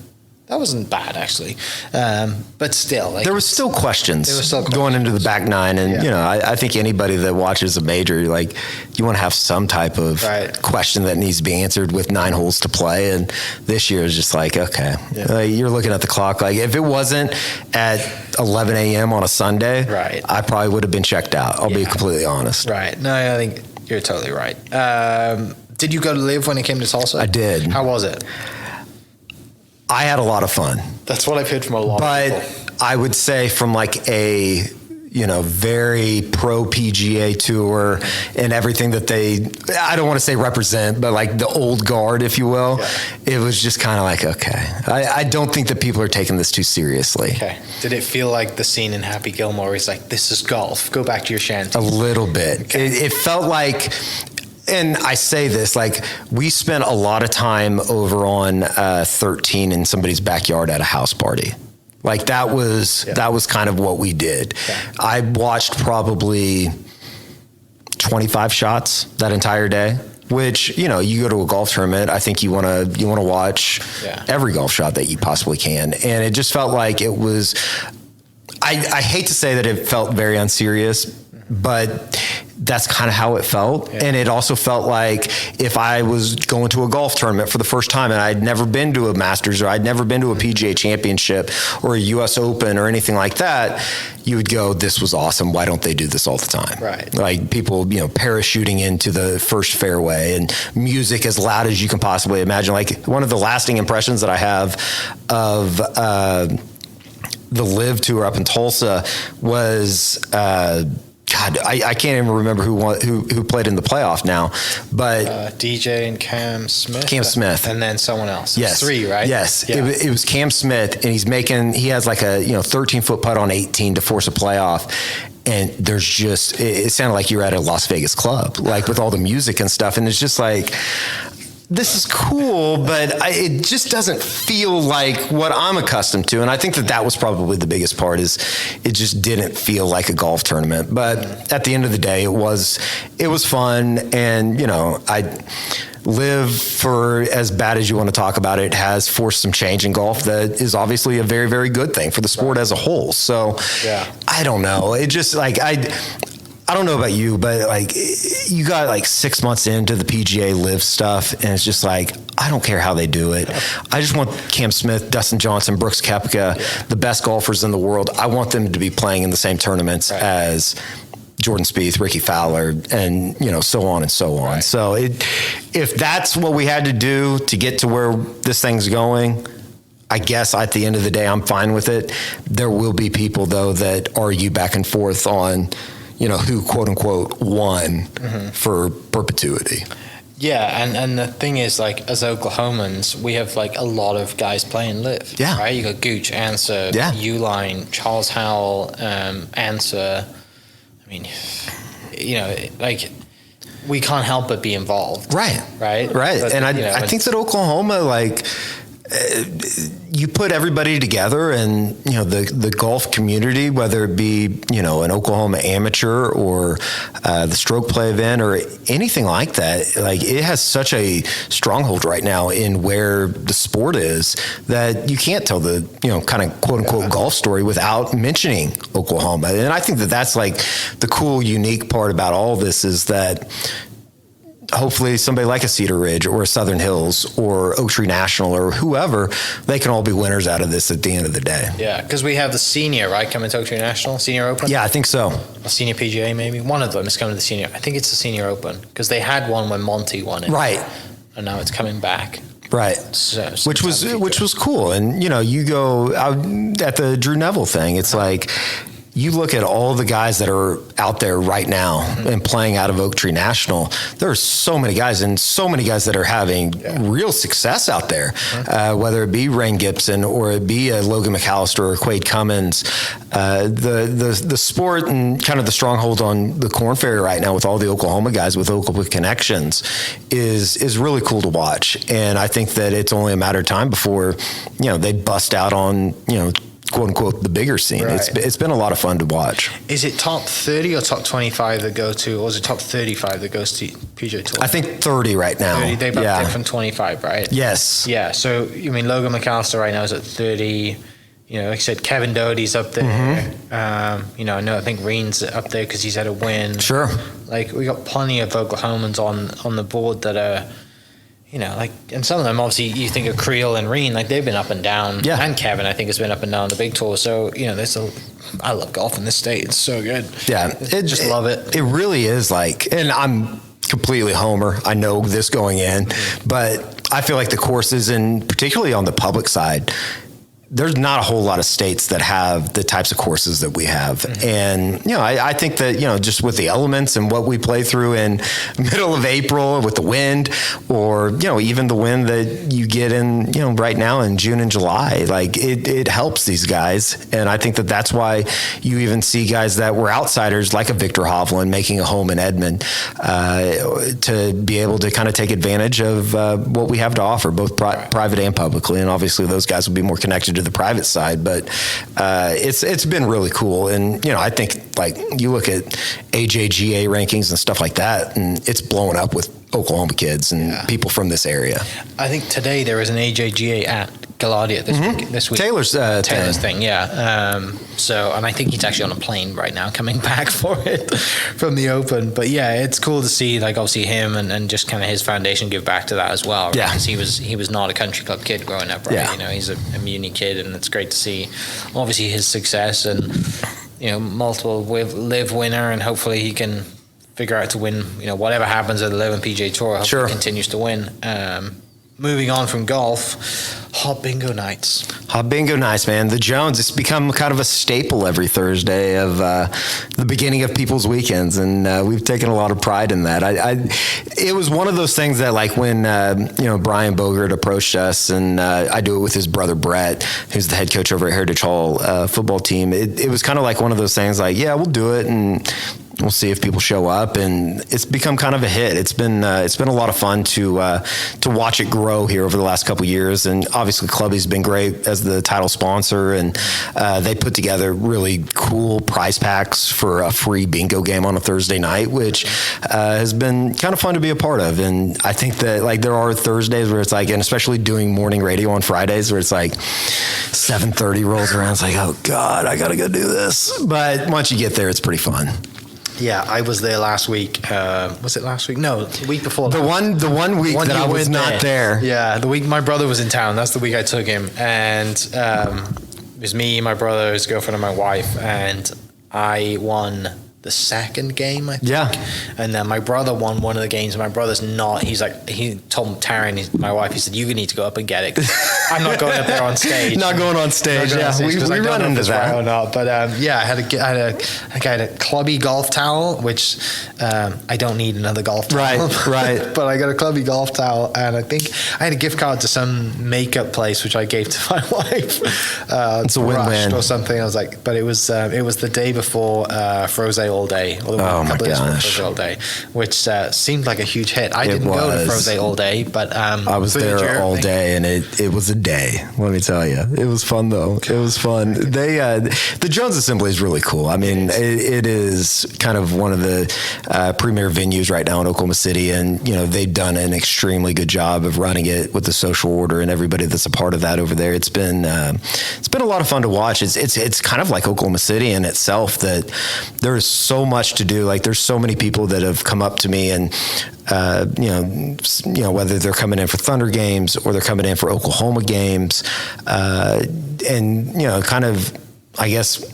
That wasn't bad, actually. But still. Like, there was still questions going into the back nine. And, I think anybody that watches a major, like, you want to have some type of question that needs to be answered with 9 holes to play. And this year is just like, okay. You're looking at the clock. Like, if it wasn't at 11 a.m. on a Sunday, I probably would have been checked out. I'll be completely honest. Right. No, I think you're totally right. Did you go to Live when it came to Tulsa? I did. How was it? I had a lot of fun. That's what I've heard from a lot of people. But I would say from like a, very pro PGA tour and everything that I don't want to say represent, but like the old guard, if you will, it was just kind of like, okay. I don't think that people are taking this too seriously. Okay. Did it feel like the scene in Happy Gilmore is like, this is golf, go back to your shanty? A little bit. Okay. It felt like... And I say this, like, we spent a lot of time over on 13 in somebody's backyard at a house party. Like, that was kind of what we did. Yeah. I watched probably 25 shots that entire day, which, you go to a golf tournament, I think you want to watch every golf shot that you possibly can. And it just felt like it was, I hate to say that it felt very unserious, but that's kind of how it felt. Yeah. And it also felt like if I was going to a golf tournament for the first time and I'd never been to a Masters or I'd never been to a PGA Championship or a US Open or anything like that, you would go, this was awesome. Why don't they do this all the time? Right. Like people, parachuting into the first fairway and music as loud as you can possibly imagine. Like one of the lasting impressions that I have of the Live Tour up in Tulsa was, God, I can't even remember who played in the playoff now, but DJ and Cam Smith. And then someone else. Yes. 3, right? Yes. Yeah. It was Cam Smith, and he has like a 13-foot putt on 18 to force a playoff. And there's just, it sounded like you were at a Las Vegas club, like with all the music and stuff. And it's just like, this is cool, but it just doesn't feel like what I'm accustomed to. And I think that was probably the biggest part, is it just didn't feel like a golf tournament. But at the end of the day, it was fun. And, I Live, for as bad as you want to talk about it, has forced some change in golf that is obviously a very, very good thing for the sport as a whole. So I don't know. It just like, I don't know about you, but like you got like 6 months into the PGA Live stuff, and it's just like, I don't care how they do it. I just want Cam Smith, Dustin Johnson, Brooks Koepka, the best golfers in the world. I want them to be playing in the same tournaments as Jordan Spieth, Ricky Fowler, and so on and so on. Right. So if that's what we had to do to get to where this thing's going, I guess at the end of the day, I'm fine with it. There will be people though that argue back and forth on, who quote unquote won for perpetuity. Yeah, and the thing is, like, as Oklahomans, we have like a lot of guys playing Live. Yeah. Right? You got Gooch, Answer, Uline, Charles Howell, Answer. I mean, like, we can't help but be involved. Right. Right. But, and I think that Oklahoma, like, you put everybody together, and the golf community, whether it be an Oklahoma amateur or the stroke play event or anything like that, like it has such a stronghold right now in where the sport is that you can't tell the kind of quote unquote golf story without mentioning Oklahoma. And I think that that's like the cool, unique part about all this, is that hopefully somebody like a Cedar Ridge or a Southern Hills or Oak Tree National or whoever, they can all be winners out of this at the end of the day. Yeah, because we have the senior, right, coming to Oak Tree National, Senior Open? Yeah, I think so. A Senior PGA, maybe. One of them is coming to the Senior. I think it's the Senior Open, because they had one when Monty won it. Right. And now it's coming back. Right. So, which was cool. And, you go out at the Drew Neville thing, it's like, you look at all the guys that are out there right now and playing out of Oak Tree National, there are so many guys, and so many guys that are having real success out there, whether it be Rain Gibson or it be a Logan McAllister or Quade Cummins. The sport and kind of the stronghold on the Korn Ferry right now with all the Oklahoma guys with Oklahoma connections is really cool to watch. And I think that it's only a matter of time before, they bust out on, quote unquote the bigger scene. Right. It's been a lot of fun to watch. Is it top 30 or top 25 that go to, or is it top 35 that goes to PGA Tour? I think 30 right now. 30, they bumped it from 25, right? Yes. Yeah, so Logan McAllister right now is at 30. Like I said, Kevin Doty's up there. I think Reen's up there because he's had a win. Sure. Like, we got plenty of Oklahomans on the board that are, and some of them, obviously, you think of Creel and Reen, like, they've been up and down. Yeah. And Kevin, I think, has been up and down the big tour. So, I love golf in this state. It's so good. Yeah. Just love it. It really is like, and I'm completely homer. I know this going in, but I feel like the courses, and particularly on the public side, there's not a whole lot of states that have the types of courses that we have. And, I think that, just with the elements and what we play through in middle of April with the wind, or, even the wind that you get in, right now in June and July, like it helps these guys. And I think that that's why you even see guys that were outsiders like a Victor Hovland making a home in Edmond, to be able to kind of take advantage of what we have to offer, both private and publicly. And obviously those guys will be more connected to the private side, but it's been really cool. And I think, like, you look at AJGA rankings and stuff like that, and it's blowing up with Oklahoma kids and people from this area. I think today there was an AJGA at Galardia this week. Taylor's thing, yeah. And I think he's actually on a plane right now coming back for it from the Open. But yeah, it's cool to see, like, obviously him and just kind of his foundation give back to that as well. Right? Yeah. Because he was not a country club kid growing up, right? Yeah. You know, he's a Muni kid, and it's great to see obviously his success and, you know, multiple live winner, and hopefully he can figure out to win, you know, whatever happens at the Live and PGA Tour. Hopefully he continues to win. Moving on from golf, hot bingo nights. Hot bingo nights, man. The Jones, it's become kind of a staple every Thursday of the beginning of people's weekends, and we've taken a lot of pride in that. It was one of those things that, like, when Brian Bogert approached us, and I do it with his brother Brett, who's the head coach over at Heritage Hall football team. It was kind of like one of those things, like, yeah, we'll do it, and we'll see if people show up, and it's become kind of a hit. It's been a lot of fun to watch it grow here over the last couple of years, and obviously Clubby's been great as the title sponsor, and they put together really cool prize packs for a free bingo game on a Thursday night, which has been kind of fun to be a part of. And I think that, like, there are Thursdays where it's like, and especially doing morning radio on Fridays, where it's like 7:30 rolls around, it's like, oh God, I gotta go do this. But once you get there, it's pretty fun. Yeah, I was there last week. Was it last week? No, the week before. The one week that I was not there. Yeah, the week my brother was in town. That's the week I took him, and it was me, my brother, his girlfriend, and my wife, and I won the second game, I think. Yeah. And then my brother won one of the games. My brother's not. He told Taryn, my wife, he said, you need to go up and get it. I'm not going up there on stage. Not going on stage. Yeah, we run into that. Right or not. But yeah, I had a clubby golf towel, which I don't need another golf towel. Right. But I got a clubby golf towel, and I think I had a gift card to some makeup place, which I gave to my wife. It's a win-win or something. I was like, but it was the day before Froze All Day. Or oh my gosh. Froze All Day, which seemed like a huge hit. I didn't go to Froze All Day, but I was there all day, and it was a day. Let me tell you, it was fun though. It was fun. They the Jones Assembly is really cool. I mean, it is kind of one of the premier venues right now in Oklahoma City, and, you know, they've done an extremely good job of running it with the social order and everybody that's a part of that over there. It's been a lot of fun to watch. It's kind of like Oklahoma City in itself, that there is so much to do. Like, there's so many people that have come up to me, and whether they're coming in for Thunder games or they're coming in for Oklahoma games, and, you know, kind of, I guess,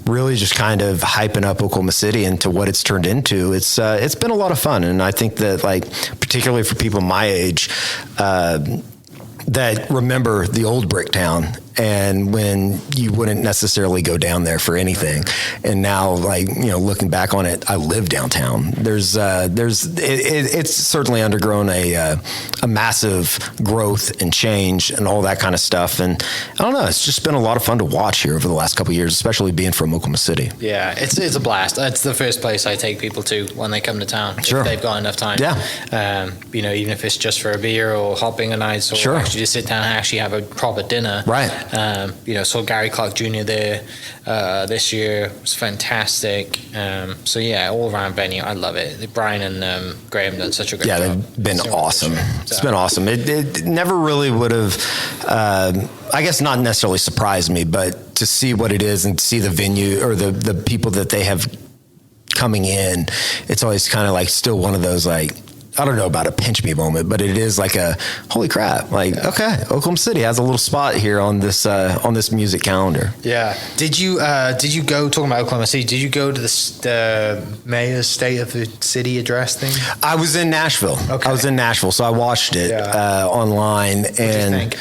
really just kind of hyping up Oklahoma City into what it's turned into. It's been a lot of fun, and I think that, like, particularly for people my age, that remember the old brick town, and when you wouldn't necessarily go down there for anything, and now, like, you know, looking back on it, I live downtown. It's certainly undergone a massive growth and change and all that kind of stuff, and I don't know, it's just been a lot of fun to watch here over the last couple of years, especially being from Oklahoma City. Yeah, it's a blast. It's the first place I take people to when they come to town, sure, if they've got enough time. Yeah. You know, even if it's just for a beer or hot bingo nights, or sure, actually just sit down and actually have a proper dinner. Right. You know, saw Gary Clark Jr. there this year. It was fantastic. So yeah, all around venue, I love it. Brian and Graham done such a great job. Yeah, they've been awesome. It's been awesome. It never really would have, I guess, not necessarily surprised me, but to see what it is and see the venue or the people that they have coming in, it's always kind of like still one of those, like, I don't know about a pinch me moment, but it is like a holy crap. Like, okay, Oklahoma City has a little spot here on this music calendar. Yeah. Did you go, talking about Oklahoma City, did you go to the mayor's State of the City address thing? I was in Nashville. Okay. I was in Nashville, so I watched it online. What did you think?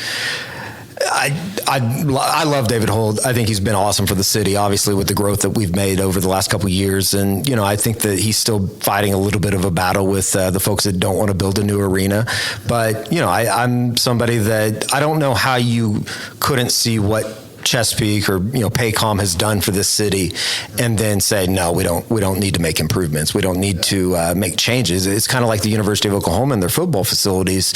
I love David Holt. I think he's been awesome for the city, obviously, with the growth that we've made over the last couple of years. And, you know, I think that he's still fighting a little bit of a battle with the folks that don't want to build a new arena. But, you know, I'm somebody that I don't know how you couldn't see what Chesapeake or, you know, Paycom has done for this city and then say, no, we don't need to make improvements. We don't need to make changes. It's kind of like the University of Oklahoma and their football facilities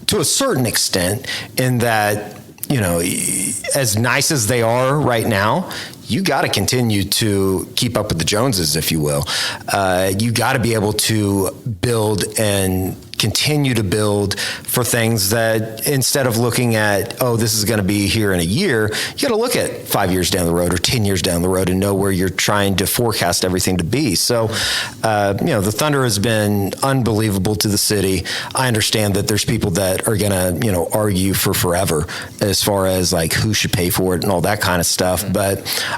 to a certain extent, in that, you know, as nice as they are right now, you got to continue to keep up with the Joneses, if you will. You got to be able to build and continue to build for things that instead of looking at, oh, this is going to be here in a year, you got to look at 5 years down the road or 10 years down the road and know where you're trying to forecast everything to be. So, the Thunder has been unbelievable to the city. I understand that there's people that are going to, argue for forever as far as like who should pay for it and all that kind of stuff. But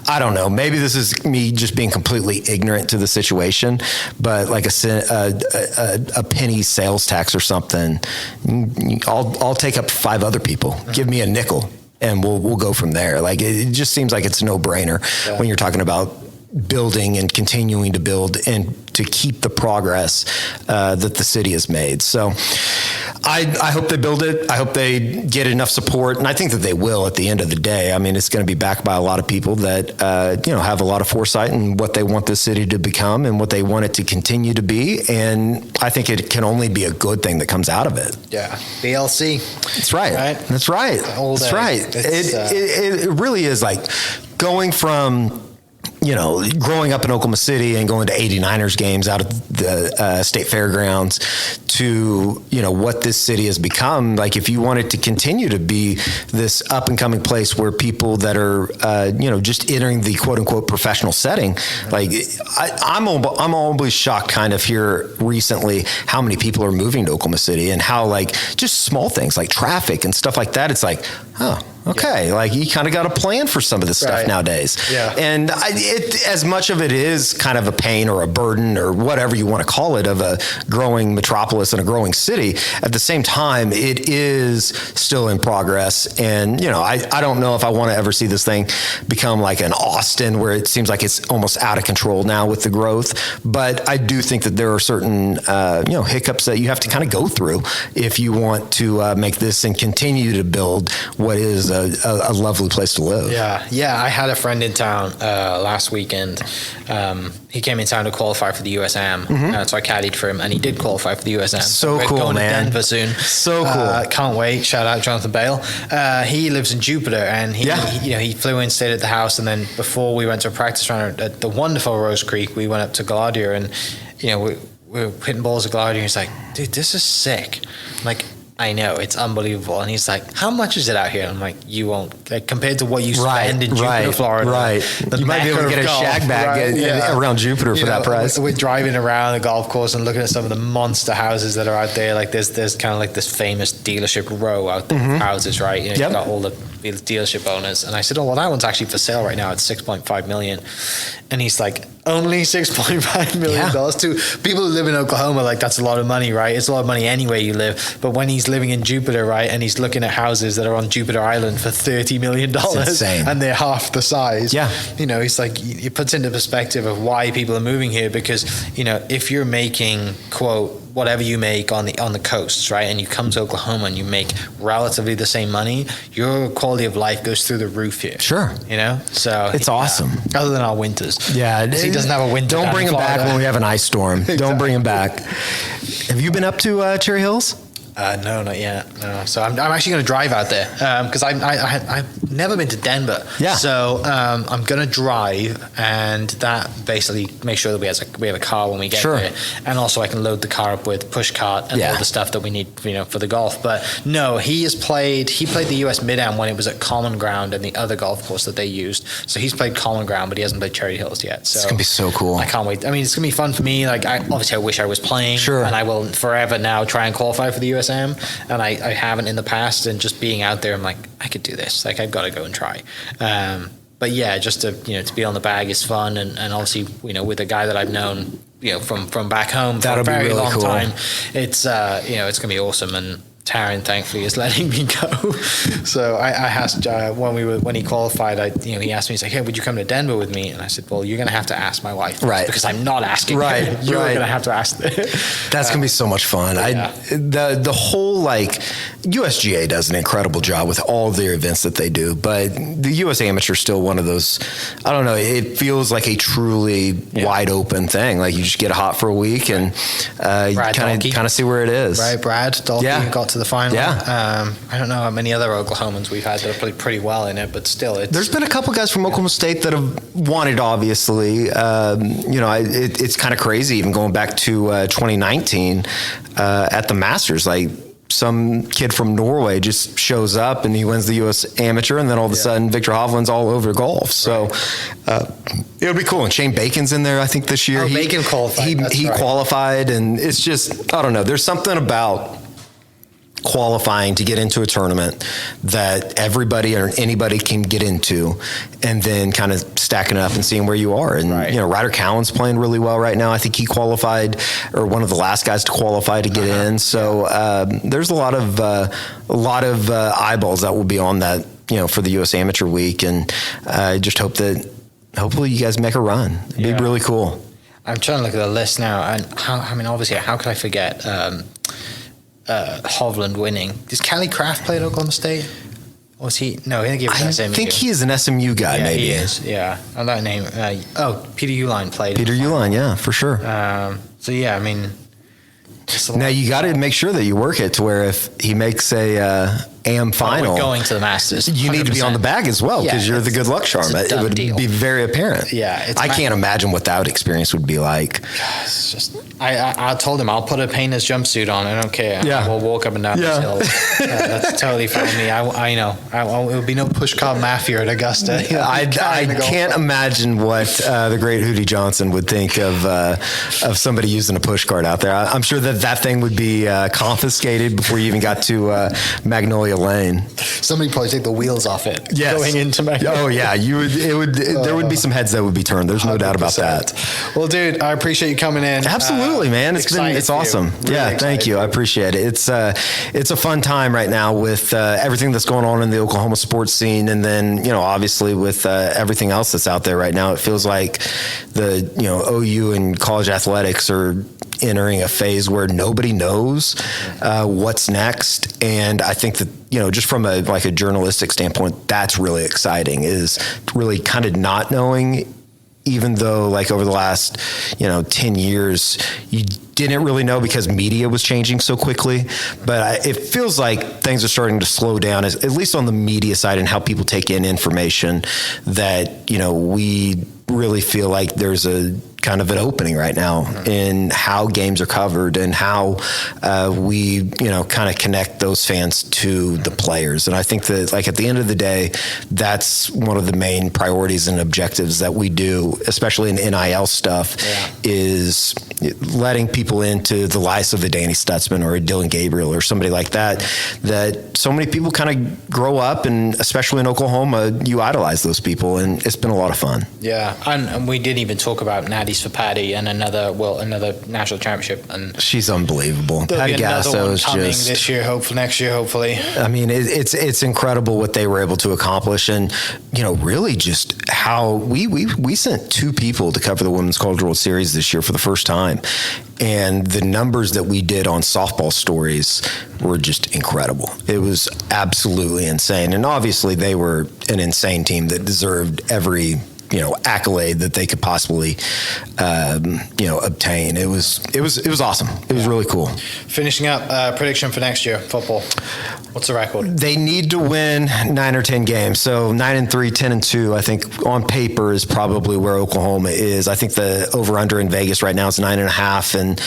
I don't know. Maybe this is me just being completely ignorant to the situation. But like a penny sales tax or something, I'll take up 5 other people. Give me a nickel, and we'll go from there. Like it just seems like it's a no-brainer when you're talking about building and continuing to build and to keep the progress that the city has made. So I hope they build it. I hope they get enough support, and I think that they will at the end of the day. I mean, it's going to be backed by a lot of people that have a lot of foresight in what they want this city to become and what they want it to continue to be. And I think it can only be a good thing that comes out of it. Yeah, BLC. That's right. That's right. That's right. It really is like going from growing up in Oklahoma City and going to 89ers games out of the state fairgrounds to, what this city has become. Like if you want it to continue to be this up and coming place where people that are, just entering the quote unquote professional setting, like I'm always shocked kind of here recently how many people are moving to Oklahoma City and how like just small things like traffic and stuff like that. It's like, oh, okay, like you kind of got a plan for some of this stuff nowadays. Yeah. And as much of it is kind of a pain or a burden or whatever you want to call it of a growing metropolis and a growing city, at the same time, it is still in progress. And, I don't know if I want to ever see this thing become like an Austin where it seems like it's almost out of control now with the growth. But I do think that there are certain, hiccups that you have to kind of go through if you want to make this and continue to build what is a lovely place to live. Yeah. I had a friend in town last weekend. He came in town to qualify for the USM, so I caddied for him, and he did qualify for the USM. So we're cool, going man. to Denver soon. So cool. Can't wait. Shout out Jonathan Bale. He lives in Jupiter, and he flew in, stayed at the house, and then before we went to a practice round at the wonderful Rose Creek, we went up to Gladio, and we were hitting balls at Gladio. He's like, dude, this is sick. I'm like, I know, it's unbelievable. And he's like, how much is it out here? And I'm like, you won't, like, compared to what you spend in Jupiter, Florida. Right. You might be able to get a shag bag around Jupiter for that price. We're driving around the golf course and looking at some of the monster houses that are out there. Like there's kind of like this famous dealership row out there of houses, right? You've got all the dealership owners. And I said, oh, well, that one's actually for sale right now at $6.5 million. And he's like, only $6.5 million to people who live in Oklahoma. Like that's a lot of money, right? It's a lot of money anywhere you live. But when he's living in Jupiter, right, and he's looking at houses that are on Jupiter Island for $30 million, and they're half the size. Yeah, he's like, it puts into perspective of why people are moving here. Because if you're making quote whatever you make on the coasts, right, and you come to Oklahoma and you make relatively the same money, your quality of life goes through the roof here. Sure, so it's awesome. Other than our winters, he doesn't have a winter. Don't bring him back when we have an ice storm. Exactly. Don't bring him back. Have you been up to Cherry Hills? No, not yet. No. So I'm actually going to drive out there because I've never been to Denver. Yeah. So I'm going to drive, and that basically make sure that we have a car when we get there, and also I can load the car up with push cart and all the stuff that we need, for the golf. But no, he played the US Mid-Am when it was at Common Ground and the other golf course that they used. So he's played Common Ground, but he hasn't played Cherry Hills yet. So it's gonna be so cool. I can't wait. I mean, it's gonna be fun for me. Like I wish I was playing. Sure. And I will forever now try and qualify for the USM, and I haven't in the past. And just being out there, I'm like, I could do this. Like I've got to go and try. But yeah, just to be on the bag is fun, and obviously with a guy that I've known from back home for a very long time, it's it's gonna be awesome. And Taryn thankfully is letting me go. So I asked when he qualified, he asked me, he's like, hey, would you come to Denver with me? And I said, well, you're gonna have to ask my wife, right? Because I'm not asking her. You're gonna have to ask her. That's gonna be so much fun. Yeah. The whole USGA does an incredible job with all of their events that they do, but the US Amateur is still one of those, I don't know, it feels like a truly wide open thing. Like you just get hot for a week and you kind of see where it is. Right, Brad Dalton got to the final. Yeah. I don't know how many other Oklahomans we've had that have played pretty well in it, but still, there's been a couple guys from Oklahoma State that have won it, obviously. It's kind of crazy even going back to 2019 at the Masters. Like, some kid from Norway just shows up and he wins the U.S. Amateur, and then all of a sudden Victor Hovland's all over golf. So it'll be cool. And Shane Bacon's in there, I think, this year. Bacon qualified. He qualified, and it's just, I don't know. There's something about qualifying to get into a tournament that everybody or anybody can get into, and then kind of stacking up and seeing where you are. And Ryder Cowan's playing really well right now. I think he qualified, or one of the last guys to qualify to get in. So there's a lot of eyeballs that will be on that, for the U.S. Amateur Week, and I just hope that hopefully you guys make a run. It'd be really cool. I'm trying to look at the list now, and obviously, how could I forget Hovland winning? Does Kelly Craft play at Oklahoma State? Or was he? No, he gave it to SMU. I think he is an SMU guy, maybe. He is, yeah. On that name. Peter Uihlein played. Peter Uihlein, yeah, for sure. Now you got to make sure that you work it to where if he makes a AM final, going to the Masters, you 100%. Need to be on the bag as well, because you're the good luck charm. It would be very apparent. Yeah, I can't imagine what that experience would be like. It's just, I told him I'll put a painter's jumpsuit on. I don't care. Yeah. We'll walk up and down these hills. That's totally fine with me. I know. It would be no pushcart mafia at Augusta. I can't imagine what the great Hootie Johnson would think of somebody using a pushcart out there. I'm sure that thing would be confiscated before you even got to Magnolia Lane. Somebody probably take the wheels off it. Yes. Going into Magnolia. Oh yeah, there would be some heads that would be turned. There's no 100%. Doubt about that. Well, dude, I appreciate you coming in. Absolutely, man. It's awesome. Really thank you. I appreciate it. It's a fun time right now with everything that's going on in the Oklahoma sports scene, and then obviously with everything else that's out there right now. It feels like the OU and college athletics are entering a phase where nobody knows what's next, and I think that just from a journalistic standpoint, that's really exciting, is really kind of not knowing, even though over the last 10 years you didn't really know because media was changing so quickly. But it feels like things are starting to slow down, at least on the media side, and how people take in information, that we really feel like there's a kind of an opening right now in how games are covered and how we kind of connect those fans to the players. And I think that at the end of the day, that's one of the main priorities and objectives that we do, especially in NIL stuff, is letting people into the lives of a Danny Stutzman or a Dylan Gabriel or somebody like that so many people kind of grow up, and especially in Oklahoma, you idolize those people, and it's been a lot of fun. Yeah, and we didn't even talk about Natty's for Patty and another national championship, and she's unbelievable. Patty Gasso is just this year, hopefully next year, hopefully. I mean, it's incredible what they were able to accomplish, and really just how we sent 2 people to cover the Women's College World Series this year for the first time, and the numbers that we did on softball stories were just incredible. It was absolutely insane, and obviously they were an insane team that deserved every accolade that they could possibly obtain. It was awesome. It was really cool. Finishing up, prediction for next year football. What's the record? They need to win 9 or 10 games. So 9-3, 10-2, I think on paper is probably where Oklahoma is. I think the over-under in Vegas right now is 9.5. And,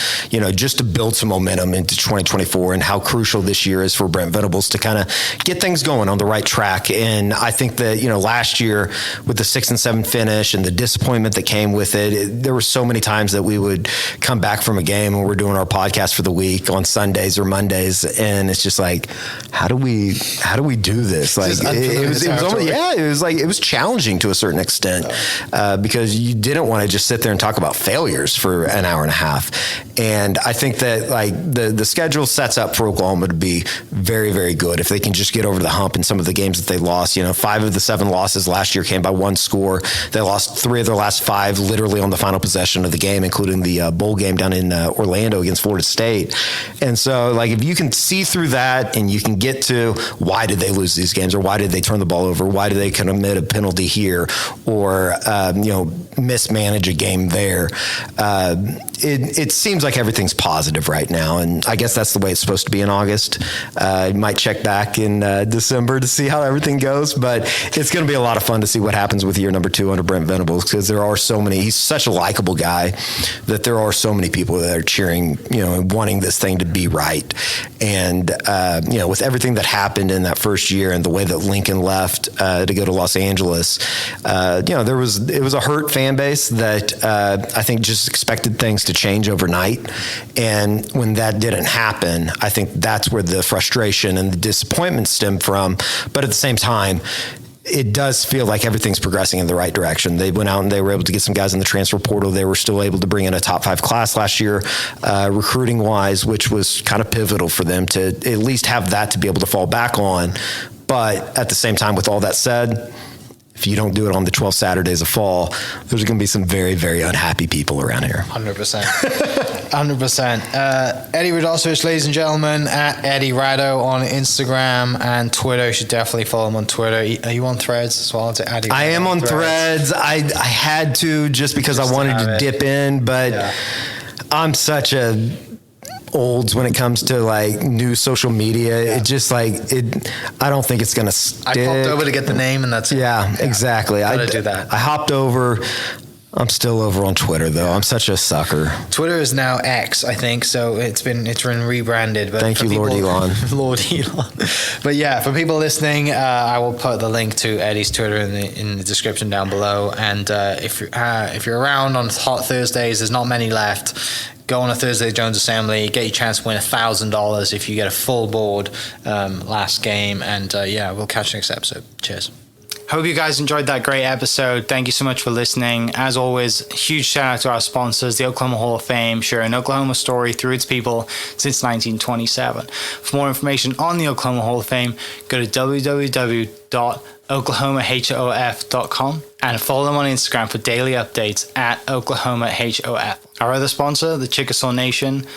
just to build some momentum into 2024 and how crucial this year is for Brent Venables to kind of get things going on the right track. And I think that, last year with the 6-7 finish and the disappointment that came with it, there were so many times that we would come back from a game and we're doing our podcast for the week on Sundays or Mondays, and it's just like, how do we do this? It was challenging to a certain extent because you didn't want to just sit there and talk about failures for an hour and a half. And I think that the schedule sets up for Oklahoma to be very, very good if they can just get over the hump in some of the games that they lost. 5 of the 7 losses last year came by 1 score. They lost 3 of their last 5 literally on the final possession of the game, including the bowl game down in Orlando against Florida State. And so if you can see through that and you can get to why did they lose these games, or why did they turn the ball over, why did they commit a penalty here, or mismanage a game there. It seems like everything's positive right now, and I guess that's the way it's supposed to be in August. You might check back in December to see how everything goes, but it's going to be a lot of fun to see what happens with year number 2 under Brent Venables, because there are so many. He's such a likable guy that there are so many people that are cheering, and wanting this thing to be right. And with everything that happened in that first year and the way that Lincoln left to go to Los Angeles, it was a hurt fan base that I think just expected things to change overnight. And when that didn't happen, I think that's where the frustration and the disappointment stemmed from. But at the same time, it does feel like everything's progressing in the right direction. They went out and they were able to get some guys in the transfer portal. They were still able to bring in a top 5 class last year, recruiting wise, which was kind of pivotal for them to at least have that to be able to fall back on. But at the same time, with all that said, if you don't do it on the 12 Saturdays of fall, there's going to be some very, very unhappy people around here. 100%. 100%. Eddie Radosivich, ladies and gentlemen, at Eddie Rado on Instagram and Twitter. You should definitely follow him on Twitter. Are you on Threads as well? I am on Threads. I had to just because I wanted to dip in, but I'm such a olds when it comes to like new social media. It just I don't think it's gonna stick. I popped over to get the name and that's it. Yeah, exactly. I do that. I hopped over. I'm still over on Twitter though. I'm such a sucker. Twitter is now X, I think, so it's been rebranded. But thank you, Lord Elon. Lord Elon. But yeah, for people listening, I will put the link to Eddie's Twitter in the description down below. And if you're around on hot Thursdays, there's not many left. Go on a Thursday Jones Assembly, get your chance to win $1,000 if you get a full board last game. And we'll catch you next episode. Cheers. Hope you guys enjoyed that great episode. Thank you so much for listening. As always, huge shout out to our sponsors, the Oklahoma Hall of Fame, sharing Oklahoma story through its people since 1927. For more information on the Oklahoma Hall of Fame, go to www.oklahomahof.com and follow them on Instagram for daily updates at oklahomahof. Our other sponsor, the Chickasaw Nation,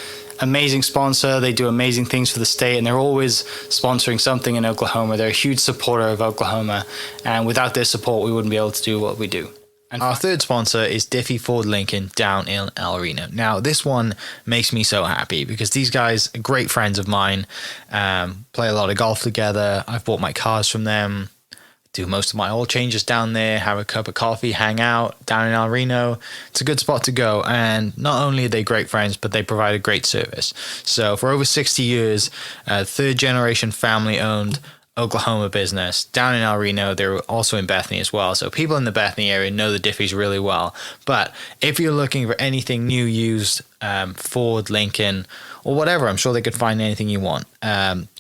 amazing sponsor. They do amazing things for the state, and they're always sponsoring something in Oklahoma. They're a huge supporter of Oklahoma, and without their support, we wouldn't be able to do what we do. And our third sponsor is Diffie Ford Lincoln down in El Reno. Now, this one makes me so happy because these guys are great friends of mine, play a lot of golf together. I've bought my cars from them, do most of my oil changes down there, have a cup of coffee, hang out down in El Reno. It's a good spot to go. And not only are they great friends, but they provide a great service. So for over 60 years, third generation family owned Oklahoma business down in El Reno. They're also in Bethany as well. So people in the Bethany area know the Diffies really well. But if you're looking for anything new, used, Ford, Lincoln, or whatever, I'm sure they could find anything you want.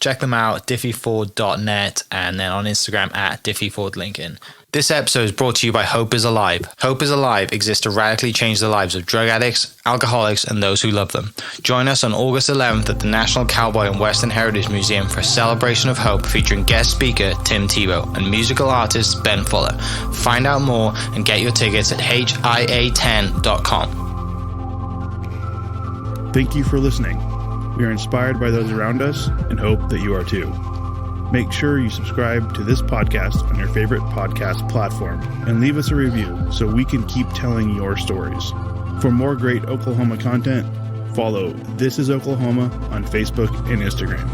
Check them out, diffieford.net, and then on Instagram at diffiefordlincoln. This episode is brought to you by Hope is Alive. Hope is Alive exists to radically change the lives of drug addicts, alcoholics, and those who love them. Join us on August 11th at the National Cowboy and Western Heritage Museum for a celebration of hope featuring guest speaker Tim Tebow and musical artist Ben Fuller. Find out more and get your tickets at HIA10.com. Thank you for listening. We are inspired by those around us and hope that you are too. Make sure you subscribe to this podcast on your favorite podcast platform and leave us a review so we can keep telling your stories. For more great Oklahoma content, follow This Is Oklahoma on Facebook and Instagram.